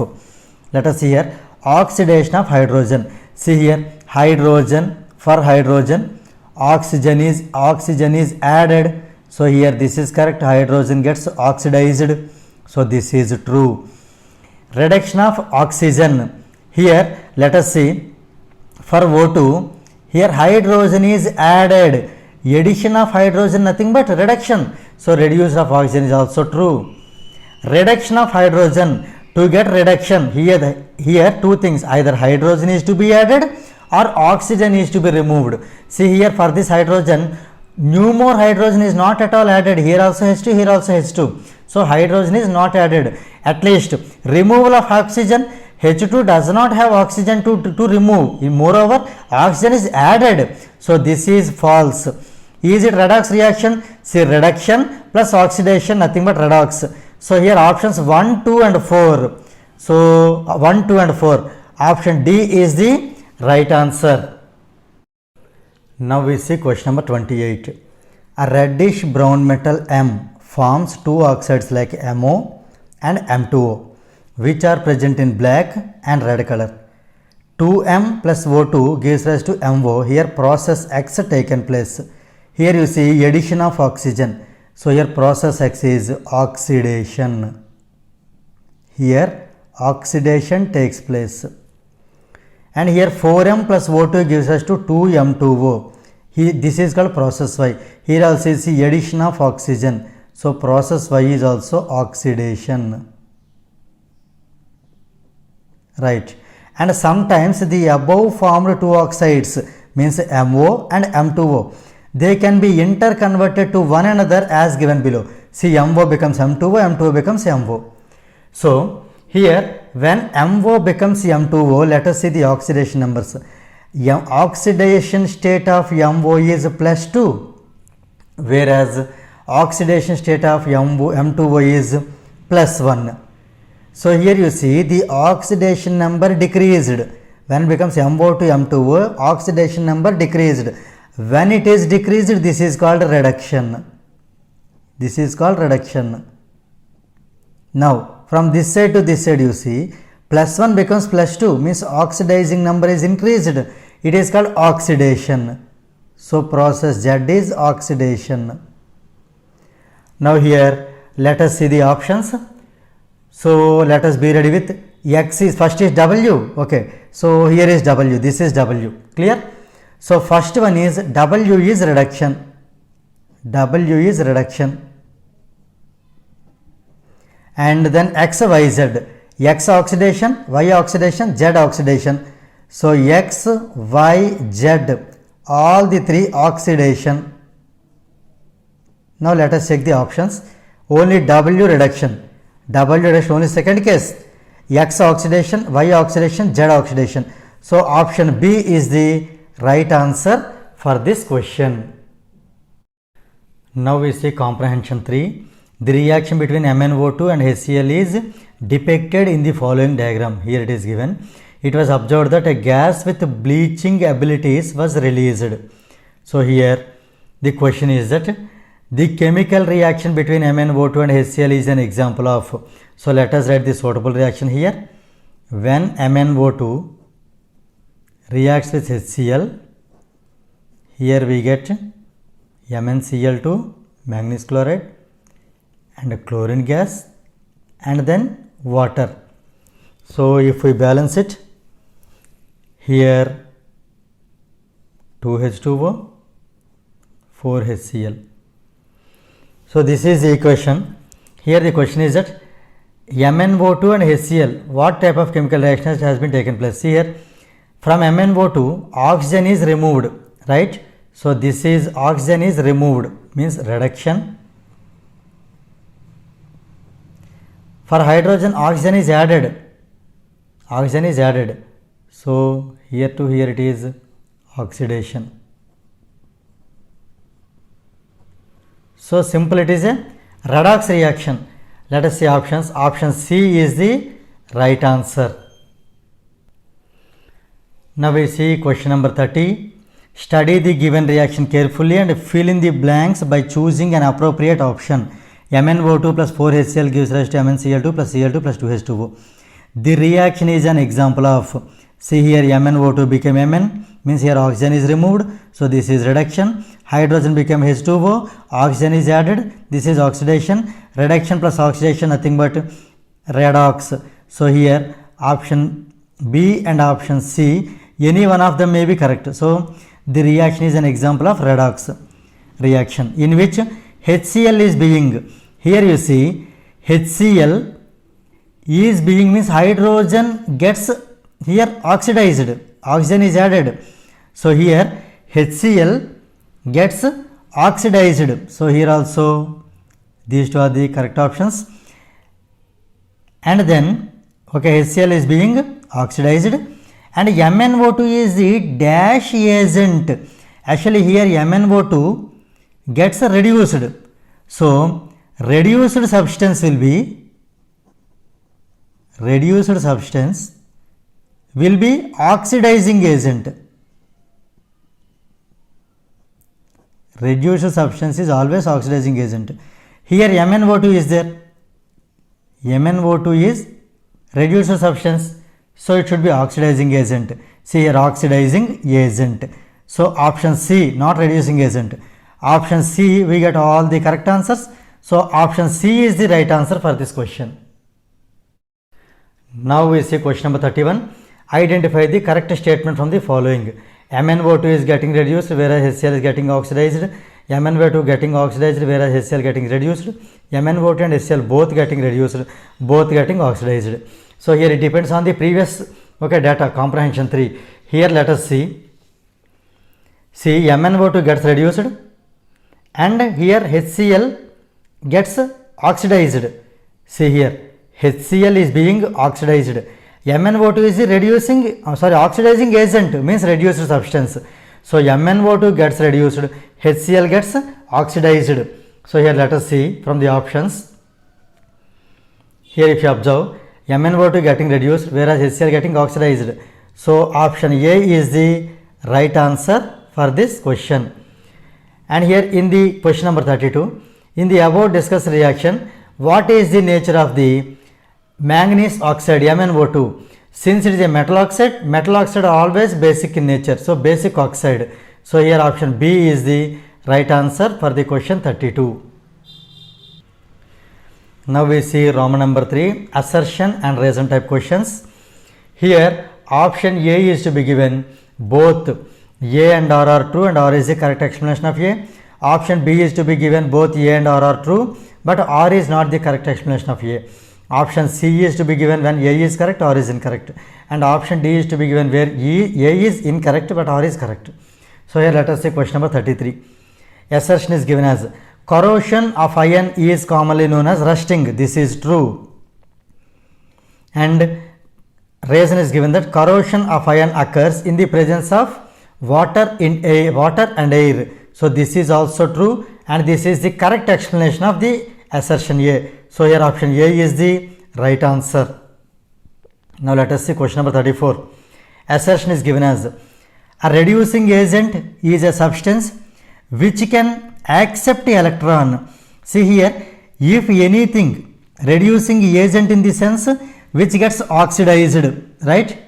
let us see here, oxidation of hydrogen. See here hydrogen, for hydrogen oxygen is added. So here this is correct, hydrogen gets oxidized. So this is true. Reduction of oxygen. Here let us see, for O2 here hydrogen is added. Addition of hydrogen nothing but reduction. So reduction of oxygen is also true. Reduction of hydrogen, to get reduction here two things, either hydrogen is to be added or oxygen is to be removed. See here for this hydrogen, new more hydrogen is not at all added. Here also H2, here also H2. So hydrogen is not added. At least removal of oxygen, H2 does not have oxygen to remove. Moreover, oxygen is added. So this is false. Is it redox reaction? See, reduction plus oxidation, nothing but redox. So here options 1, 2 and 4. So 1, 2 and 4. Option D is the right answer. Now we see question number 28. A reddish brown metal M forms two oxides like MO and M2O, which are present in black and red color. 2M plus O2 gives rise to MO. Here process X taken place. Here you see addition of oxygen. So here process X is oxidation. Here oxidation takes place. And here 4M plus O2 gives us to 2M2O. This is called process Y. Here also you see addition of oxygen. So process Y is also oxidation. Right. And sometimes the above formed two oxides means MO and M2O. They can be interconverted to one another as given below. See, MO becomes M2O, M2O becomes MO. So here when MO becomes M2O, let us see the oxidation numbers. Oxidation state of MO is plus 2, whereas oxidation state of M2O is plus 1. So here you see the oxidation number decreased. When it becomes MO to M2O, oxidation number decreased. When it is decreased, this is called reduction. This is called reduction. Now from this side to this side you see plus 1 becomes plus 2, means oxidizing number is increased. It is called oxidation. So process Z is oxidation. Now here let us see the options. So let us be ready with X is first is W. Okay. So here is W. This is W. Clear? So first one is W is reduction. W is reduction. And then X, Y, Z. X oxidation, Y oxidation, Z oxidation. So X, Y, Z, all the three oxidation. Now let us check the options. Only W reduction. W reduction only second case. X oxidation, Y oxidation, Z oxidation. So option B is the right answer for this question. Now we see comprehension 3. The reaction between MnO2 and HCl is depicted in the following diagram. Here it is given. It was observed that a gas with bleaching abilities was released. So here the question is that the chemical reaction between MnO2 and HCl is an example of. So let us write the suitable reaction here. When MnO2 reacts with HCl, here we get MnCl2, manganese chloride, and chlorine gas, and then water. So if we balance it, here 2H2O, 4HCl. So this is the equation. Here the question is that MnO2 and HCl, what type of chemical reaction has been taken place? See here, from MnO2 oxygen is removed, right? So this is oxygen is removed, means reduction. For hydrogen, oxygen is added. Oxygen is added. So here to here it is oxidation. So simple, it is a redox reaction. Let us see options. Option C is the right answer. Now we see question number 30. Study the given reaction carefully and fill in the blanks by choosing an appropriate option. MnO2 plus 4HCl gives rise to MnCl2 plus Cl2 plus 2H2O. The reaction is an example of, see here MnO2 became Mn, means here oxygen is removed. So this is reduction. Hydrogen became H2O, oxygen is added. This is oxidation. Reduction plus oxidation, nothing but redox. So here option B and option C, any one of them may be correct. So the reaction is an example of redox reaction in which HCl is being, here you see HCl is being means hydrogen gets here oxidized, oxygen is added. So here HCl gets oxidized. So here also these two are the correct options. And then Okay, HCl is being oxidized, and MnO2 is the dash agent. Actually here MnO2 gets reduced. So reduced substance will be oxidizing agent. Reduced substance is always oxidizing agent. Here MnO2 is there. MnO2 is reduced substance, so it should be oxidizing agent. See here, oxidizing agent. So option C, not reducing agent. Option C, we get all the correct answers. So option C is the right answer for this question. Now we see question number 31. Identify the correct statement from the following. MnO2 is getting reduced whereas HCl is getting oxidized. MnO2 getting oxidized whereas HCl getting reduced. MnO2 and HCl both getting reduced, both getting oxidized. So here it depends on the previous data, comprehension 3. Here let us see. See, MnO2 gets reduced and here HCl gets oxidized. See here, HCl is being oxidized. MnO2 is oxidizing agent, means reduced substance. So MnO2 gets reduced, HCl gets oxidized. So here let us see from the options. Here if you observe, MnO2 getting reduced whereas HCl getting oxidized. So option A is the right answer for this question. And here in the question number 32, in the above discussed reaction, what is the nature of the manganese oxide MnO2? Since it is a metal oxide are always basic in nature, so basic oxide. So here option B is the right answer for the question 32. Now we see Roman number 3, assertion and reason type questions. Here option A is to be given both A and R are true and R is the correct explanation of A. Option B is to be given both A and R are true, but R is not the correct explanation of A. Option C is to be given when A is correct, R is incorrect, and option D is to be given where A is incorrect but R is correct. So here let us see question number 33. Assertion is given as corrosion of iron is commonly known as rusting. This is true. And reason is given that corrosion of iron occurs in the presence of water and air. So this is also true, and this is the correct explanation of the assertion A. So here option A is the right answer. Now let us see question number 34. Assertion is given as a reducing agent is a substance which can accept electron. See here, if anything, reducing agent in the sense which gets oxidized, right?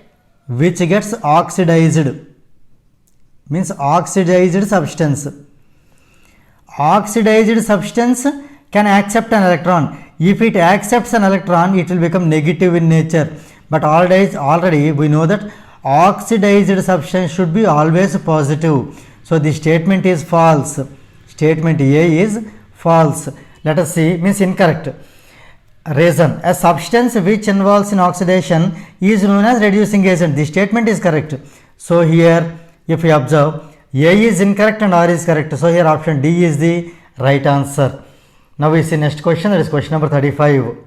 Which gets oxidized means oxidized substance. Oxidized substance can accept an electron. If it accepts an electron, it will become negative in nature. But already we know that oxidized substance should be always positive. So the statement is false. Statement A is false. Let us see, means incorrect. Reason, a substance which involves in oxidation is known as reducing agent. The statement is correct. So here if you observe, A is incorrect and R is correct. So here option D is the right answer. Now we see next question, that is question number 35.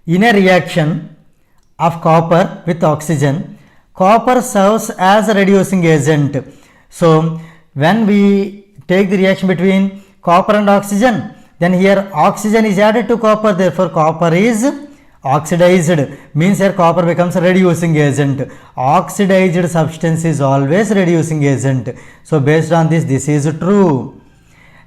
In a reaction of copper with oxygen, copper serves as a reducing agent. So when we take the reaction between copper and oxygen, then here oxygen is added to copper, therefore copper is oxidized, means here copper becomes a reducing agent. Oxidized substance is always reducing agent. So based on this is true.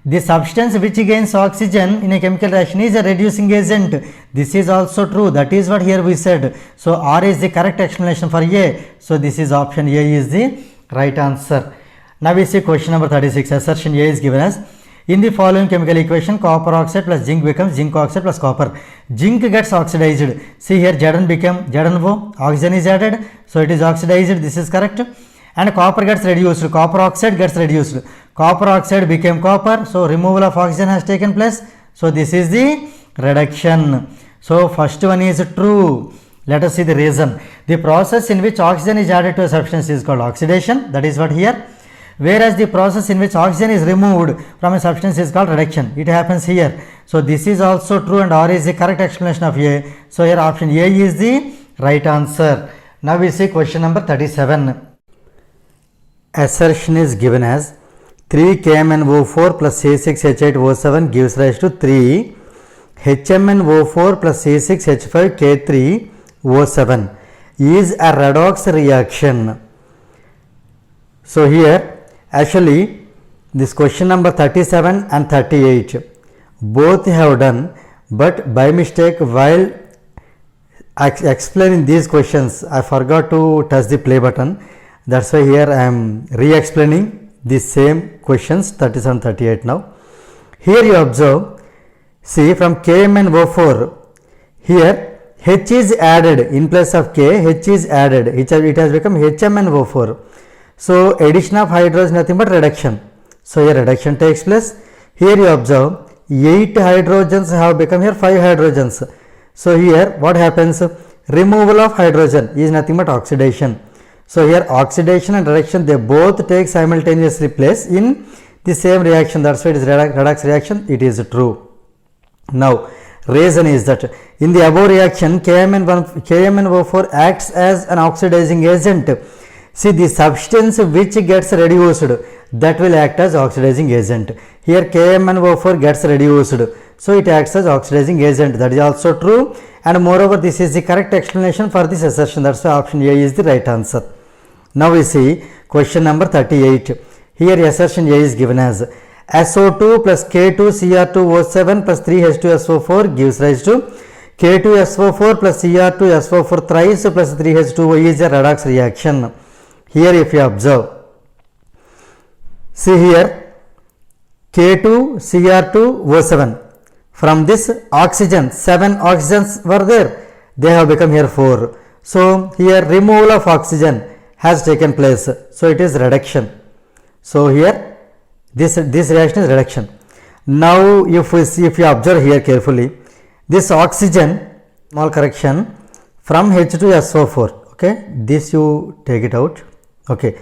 The substance which gains oxygen in a chemical reaction is a reducing agent. This is also true. That is what here we said. So R is the correct explanation for A. So this is option A is the right answer. Now we see question number 36. Assertion A is given as in the following chemical equation, copper oxide plus zinc becomes zinc oxide plus copper. Zinc gets oxidized. See here Zn became Zn, oxygen is added, so it is oxidized. This is correct. And copper gets reduced. Copper oxide gets reduced. Copper oxide became copper, so removal of oxygen has taken place. So this is the reduction. So first one is true. Let us see the reason. The process in which oxygen is added to a substance is called oxidation. That is what here. whereas the process in which oxygen is removed from a substance is called reduction. It happens here. So this is also true and R is the correct explanation of A. So here option A is the right answer. Now we see question number 37. Assertion is given as 3KMnO4 plus C6H8O7 gives rise to 3 HMnO4 plus C6H5K3O7 is a redox reaction. So here actually this question number 37 and 38 both have done, but by mistake while explaining these questions I forgot to touch the play button. That's why here I am re-explaining the same questions 37 38 now. Here you observe, see from KMnO4 here H is added in place of K, H is added, it has become HMnO4. So addition of hydrogen nothing but reduction. So here reduction takes place. Here you observe 8 hydrogens have become here 5 hydrogens. So here what happens? Removal of hydrogen is nothing but oxidation. So here oxidation and reduction they both take simultaneously place in the same reaction. That's why it is redox reaction. It is true. Now reason is that in the above reaction KMnO4 acts as an oxidizing agent. See the substance which gets reduced that will act as oxidizing agent. Here KMnO4 gets reduced, so it acts as oxidizing agent. That is also true, and moreover this is the correct explanation for this assertion. That's why option A is the right answer. Now we see question number 38. Here assertion A is given as SO2 plus K2Cr2O7 plus 3H2SO4 gives rise to K2SO4 plus Cr2SO4 thrice plus 3H2O is a redox reaction. Here if you observe, see here K2Cr2O7, from this oxygen 7 oxygens were there, they have become here 4. So here removal of oxygen has taken place, so it is reduction. So here this reaction is reduction. Now if you observe here carefully, this oxygen, small correction, from H2SO4, okay, this you take it out, okay,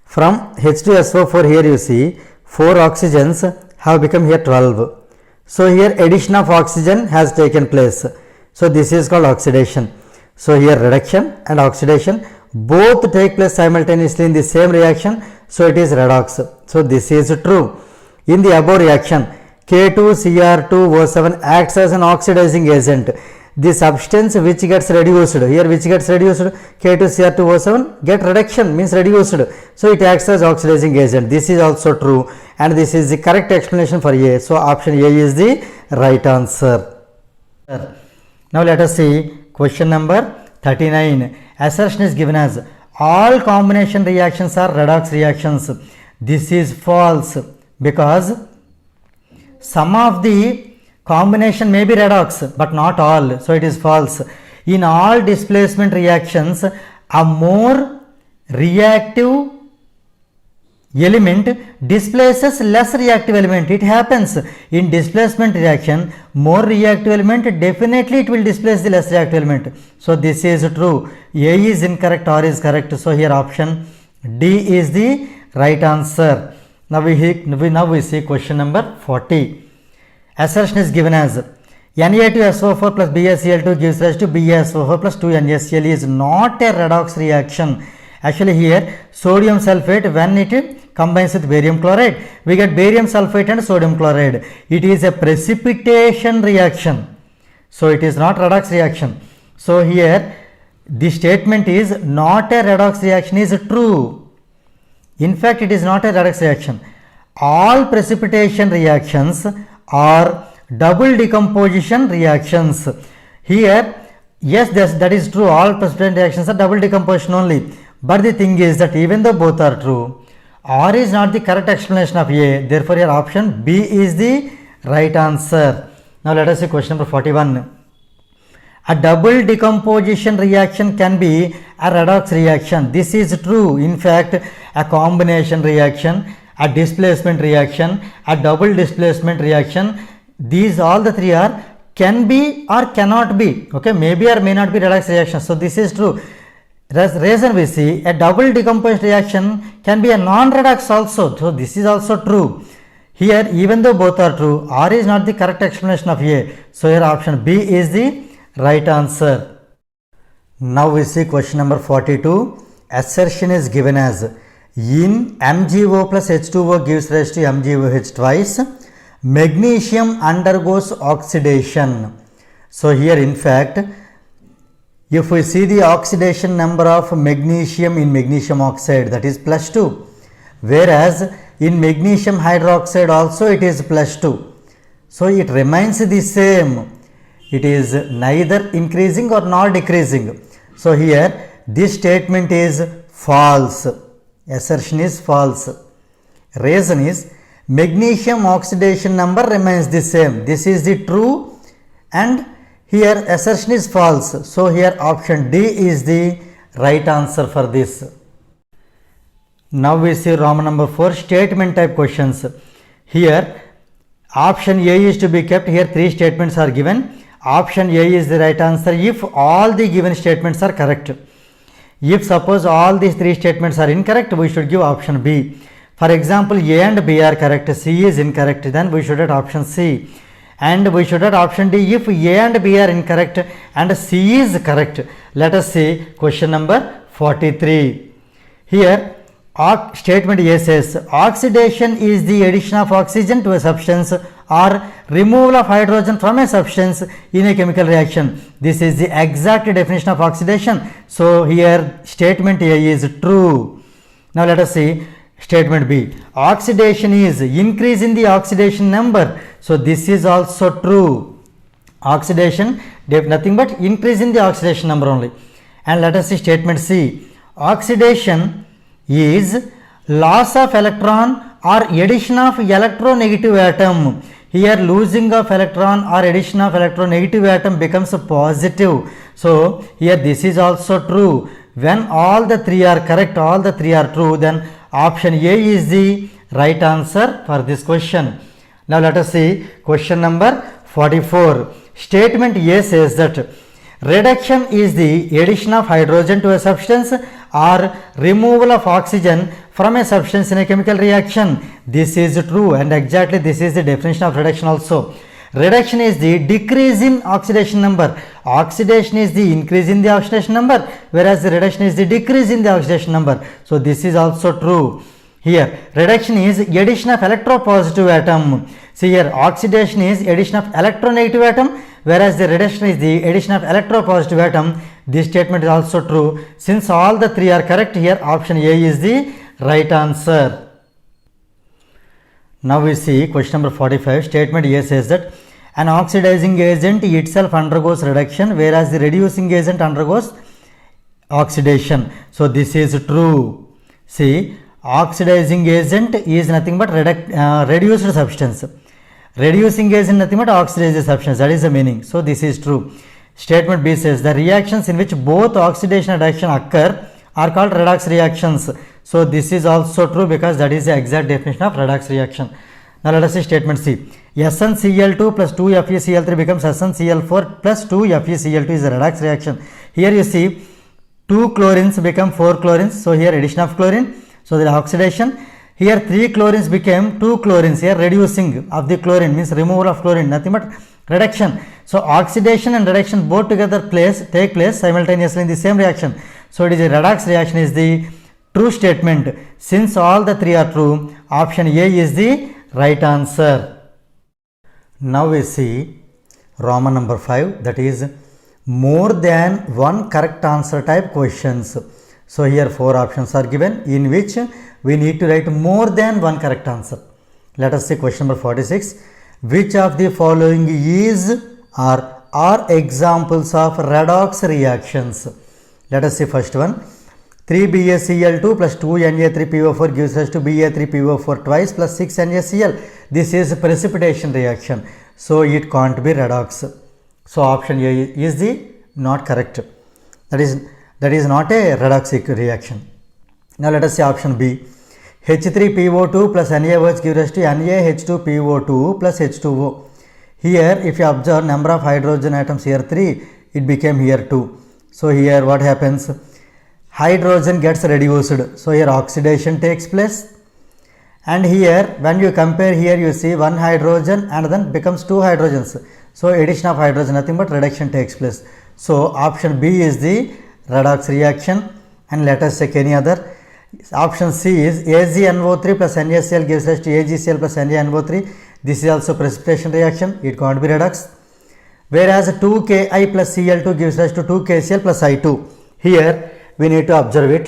from H2SO4 here you see 4 oxygens have become here 12. So here addition of oxygen has taken place, so this is called oxidation. So here reduction and oxidation both take place simultaneously in the same reaction, so it is redox. So this is true. In the above reaction K2Cr2O7 acts as an oxidizing agent. The substance which gets reduced, here which gets reduced, K2Cr2O7 get reduction means reduced, so it acts as oxidizing agent. This is also true, and this is the correct explanation for A. So option A is the right answer. Now let us see question number 39. Assertion is given as all combination reactions are redox reactions. This is false, because some of the combination may be redox but not all, so it is false. In all displacement reactions, a more reactive element displaces less reactive element. It happens in displacement reaction, more reactive element definitely it will displace the less reactive element. So this is true. A is incorrect, R is correct. So here option D is the right answer. Now we see question number 40. Assertion is given as Na2SO4 plus BaCl2 gives rise to BaSO4 plus 2NaCl is not a redox reaction. Actually here sodium sulfate, when it combines with barium chloride, we get barium sulfate and sodium chloride. It is a precipitation reaction, so it is not redox reaction. So here the statement is not a redox reaction is true. In fact, it is not a redox reaction. All precipitation reactions are double decomposition reactions. Here, yes, that is true. All precipitation reactions are double decomposition only. But the thing is that even though both are true, R is not the correct explanation of A. Therefore, your option B is the right answer. Now, let us see question number 41. A double decomposition reaction can be a redox reaction. This is true. In fact, a combination reaction, a displacement reaction, a double displacement reaction, these all the three can be or cannot be, okay, maybe or may not be redox reaction. So this is true. Reason we see a double decomposed reaction can be a non-redox also. So this is also true. Here even though both are true, R is not the correct explanation of A. So here option B is the right answer. Now we see question number 42. Assertion is given as in MgO plus H2O gives rise to MgOH twice. Magnesium undergoes oxidation. So here in fact, if we see the oxidation number of magnesium in magnesium oxide, that is plus 2, whereas in magnesium hydroxide also it is plus 2. So it remains the same. It is neither increasing or nor decreasing. So here this statement is false. Assertion is false. Reason is magnesium oxidation number remains the same. This is the true, and here assertion is false. So here option D is the right answer for this. Now we see Roman number 4, statement type questions. Here option A is to be kept. Here 3 statements are given. Option A is the right answer if all the given statements are correct. If suppose all these 3 statements are incorrect, we should give option B. For example, A and B are correct, C is incorrect, then we should add option C. And we should add option D if A and B are incorrect and C is correct. Let us see question number 43. Here statement A says oxidation is the addition of oxygen to a substance or removal of hydrogen from a substance in a chemical reaction. This is the exact definition of oxidation. So here statement A is true. Now let us see statement B. Oxidation is increase in the oxidation number. So this is also true. Oxidation, nothing but increase in the oxidation number only. And let us see statement C. Oxidation is loss of electron or addition of electronegative atom. Here losing of electron or addition of electronegative atom becomes positive. So here this is also true. When all the 3 are correct, all the 3 are true, then option A is the right answer for this question. Now let us see question number 44. Statement A says that reduction is the addition of hydrogen to a substance or removal of oxygen from a substance in a chemical reaction. This is true, and exactly this is the definition of reduction also. Reduction is the decrease in oxidation number. Oxidation is the increase in the oxidation number, whereas the reduction is the decrease in the oxidation number. So this is also true. Here reduction is addition of electropositive atom. See here oxidation is addition of electronegative atom, whereas the reduction is the addition of electropositive atom. This statement is also true. Since all the 3 are correct, here option A is the right answer. Now we see question number 45. Statement A says that an oxidizing agent itself undergoes reduction, whereas the reducing agent undergoes oxidation. So this is true. See, oxidizing agent is nothing but reduced substance. Reducing agent nothing but oxidized substance. That is the meaning. So this is true. Statement B says the reactions in which both oxidation and reduction occur are called redox reactions. So this is also true because that is the exact definition of redox reaction. Now let us see statement C. SnCl2 plus 2FeCl3 becomes SnCl4 plus 2FeCl2 is a redox reaction. Here you see 2 chlorines become 4 chlorines. So here addition of chlorine. So the oxidation. Here 3 chlorines became 2 chlorines. Here reducing of the chlorine means removal of chlorine, nothing but reduction. So oxidation and reduction both together take place simultaneously in the same reaction. So it is a redox reaction is the true statement. Since all the 3 are true, option A is the right answer. Now we see Roman number 5, that is more than one correct answer type questions. So here 4 options are given in which we need to write more than one correct answer. Let us see question number 46. Which of the following is or are examples of redox reactions? Let us see first one. 3BaCl2 plus 2Na3PO4 gives rise to Ba3PO4 twice plus 6NaCl. This is precipitation reaction. So it can't be redox. So option A is the not correct. That is not a redox reaction. Now let us see option B. H3PO2 plus NaOH gives rise to NaH2PO2 plus H2O. Here if you observe number of hydrogen atoms here 3, it became here 2. So here what happens? hydrogen gets reduced. So here oxidation takes place. And here when you compare, here you see one hydrogen and then becomes two hydrogens. So addition of hydrogen, nothing but reduction takes place. So option B is the redox reaction. And let us check any other. Option C is AgNO3 plus NaCl gives rise to AgCl plus NaNO3. This is also precipitation reaction. It can't be redox. Whereas 2Ki plus Cl2 gives rise to 2KCl plus I2. Here we need to observe it.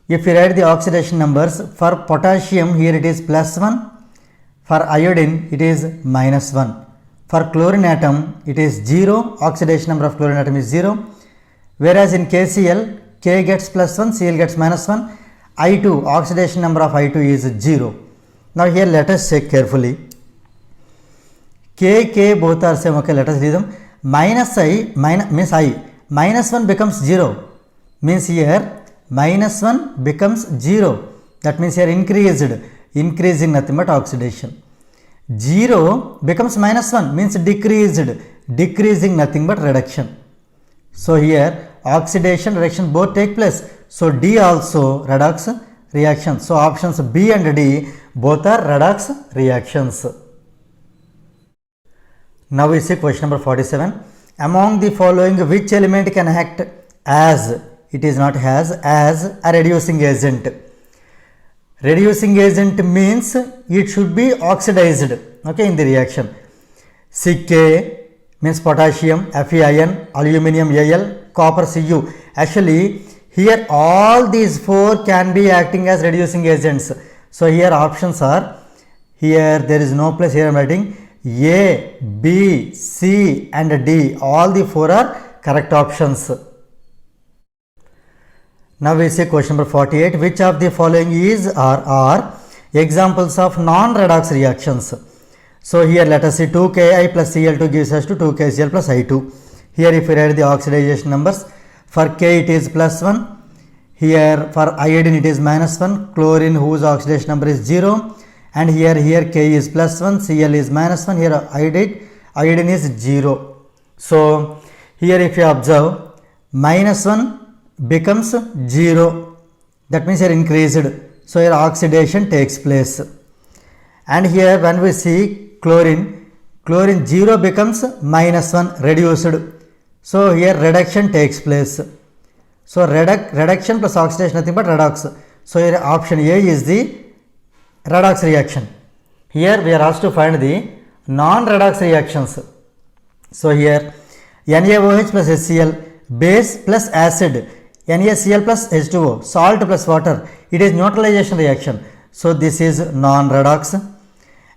If you write the oxidation numbers, for potassium here it is +1, for iodine it is -1, for chlorine atom it is 0, oxidation number of chlorine atom is 0, whereas in KCl, K gets +1, Cl gets -1, I2, oxidation number of I2 is 0. Now here let us check carefully. K, both are same, okay, let us read them. Means I, -1 becomes 0, means here -1 becomes 0, that means here increasing nothing but oxidation. 0 becomes -1 means decreasing nothing but reduction. So here oxidation, reduction both take place. So D also redox reaction. So options B and D both are redox reactions. Now we see question number 47. Among the following, which element can act as, it is not has, as a reducing agent? Reducing agent means it should be oxidized, okay, in the reaction. Ck means potassium, Fe(ion), aluminum Al, copper Cu. Actually here all these four can be acting as reducing agents. So here options are, here there is no place, here I am writing A, B, C and D. All the four are correct options. Now we see question number 48. Which of the following is or are examples of non-redox reactions? So here let us see 2Ki plus Cl2 gives us to 2KCl plus I2. Here if we write the oxidation numbers, for K it is +1, here for iodine it is -1, chlorine whose oxidation number is 0, and here K is +1, Cl is -1, here iodine is 0. So here if you observe, -1 becomes 0, that means here increased. So here oxidation takes place. And here when we see chlorine 0 becomes -1, reduced. So here reduction takes place. So reduction plus oxidation nothing but redox. So here option A is the redox reaction. Here we are asked to find the non-redox reactions. So here NaOH plus HCl, base plus acid, NaCl plus H2O, salt plus water, it is neutralization reaction. So this is non-redox.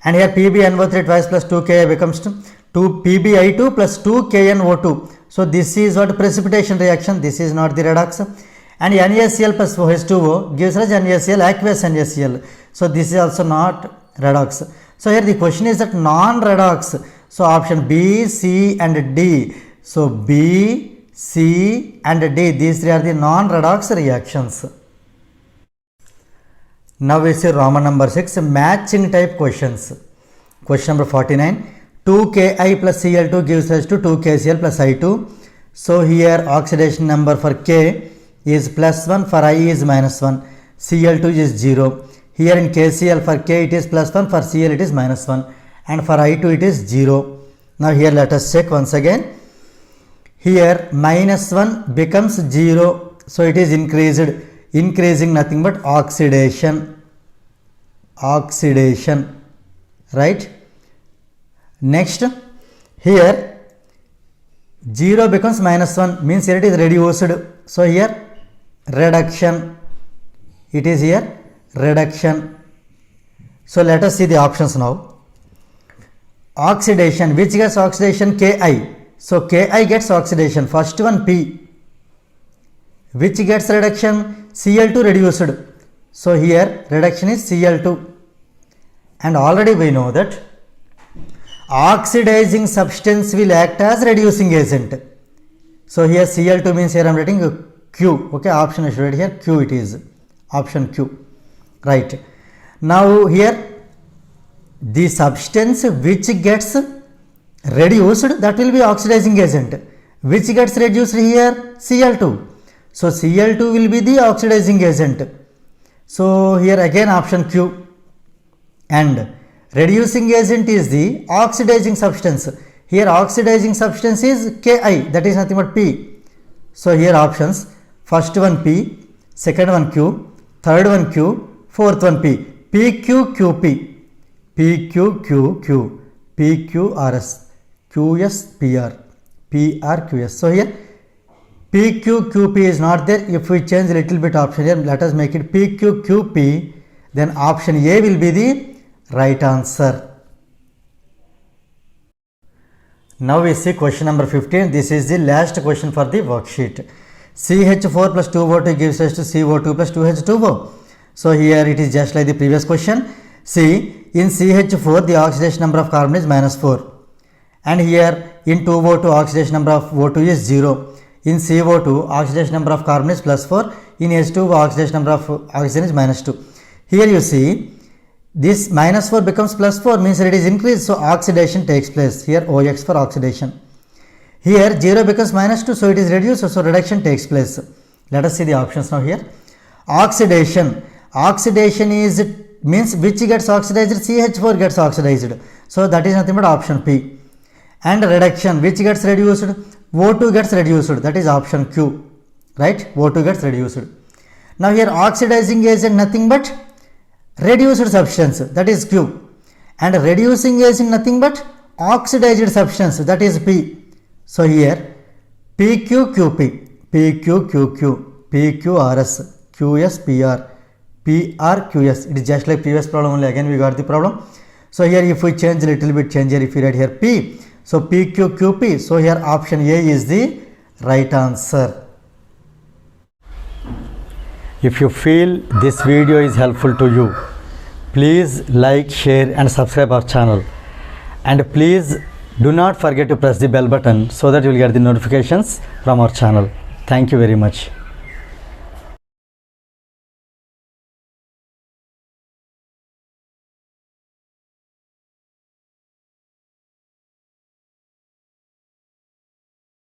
And here PbNO3 twice plus 2Ki becomes 2 PbI2 plus 2KNO2. So this is what precipitation reaction, this is not the redox. And NaCl plus H2O gives us NaCl, aqueous NaCl. So this is also not redox. So here the question is that non-redox. So option B, C and D. So B, C and D, these three are the non-redox reactions. Now we see Roman number 6, matching type questions. Question number 49. 2Ki plus Cl2 gives us to 2KCl plus I2. So here oxidation number for K is +1, for I is -1, Cl2 is 0. Here in KCl for K it is +1, for Cl it is -1, and for I2 it is 0. Now here let us check once again. Here -1 becomes 0, so it is increasing nothing but oxidation, right? Next, here 0 becomes -1 means here it is reduced. So here reduction, it is here reduction. So let us see the options now. Oxidation, which gets oxidation? Ki. So Ki gets oxidation, first one P. Which gets reduction? Cl2 reduced. So here reduction is Cl2. And already we know that oxidizing substance will act as reducing agent. So here Cl2 means here I am writing Q. Okay, option I should write here Q, it is option Q, right? Now here the substance which gets reduced, that will be oxidizing agent. Which gets reduced here? Cl2. So Cl2 will be the oxidizing agent. So here again option Q. And reducing agent is the oxidizing substance. Here oxidizing substance is Ki, that is nothing but P. So here options, first one P, second one Q, third one Q, fourth one P. PQQP, PQQQ, PQRS, QSPR, PRQS. So here PQQP is not there. If we change a little bit option here, let us make it PQQP, then option A will be the right answer. Now we see question number 15. This is the last question for the worksheet. CH4 plus 2O2 gives rise to CO2 plus 2H2O. So here it is just like the previous question. See, in CH4 the oxidation number of carbon is -4, and here in 2O2 oxidation number of O2 is 0. In CO2 oxidation number of carbon is +4. In H2O oxidation number of oxygen is -2. Here you see this -4 becomes +4, means it is increased, so oxidation takes place. Here OX for oxidation. Here 0 becomes -2, so it is reduced, so reduction takes place. Let us see the options now here. Oxidation. Oxidation is means which gets oxidized? CH4 gets oxidized. So that is nothing but option P. And reduction, which gets reduced? O2 gets reduced, that is option Q. Right? O2 gets reduced. Now here oxidizing agent nothing but reduced substance, that is Q. And reducing agent nothing but oxidized substance, that is P. So here PQQP, PQQQ, PQRS, QSPR, PRQS. It is just like previous problem only, again we got the problem. So here if we change a little bit, change here, if we write here P, so PQQP, so here option A is the right answer. If you feel this video is helpful to you, please like, share and subscribe our channel. And please do not forget to press the bell button so that you will get the notifications from our channel. Thank you very much.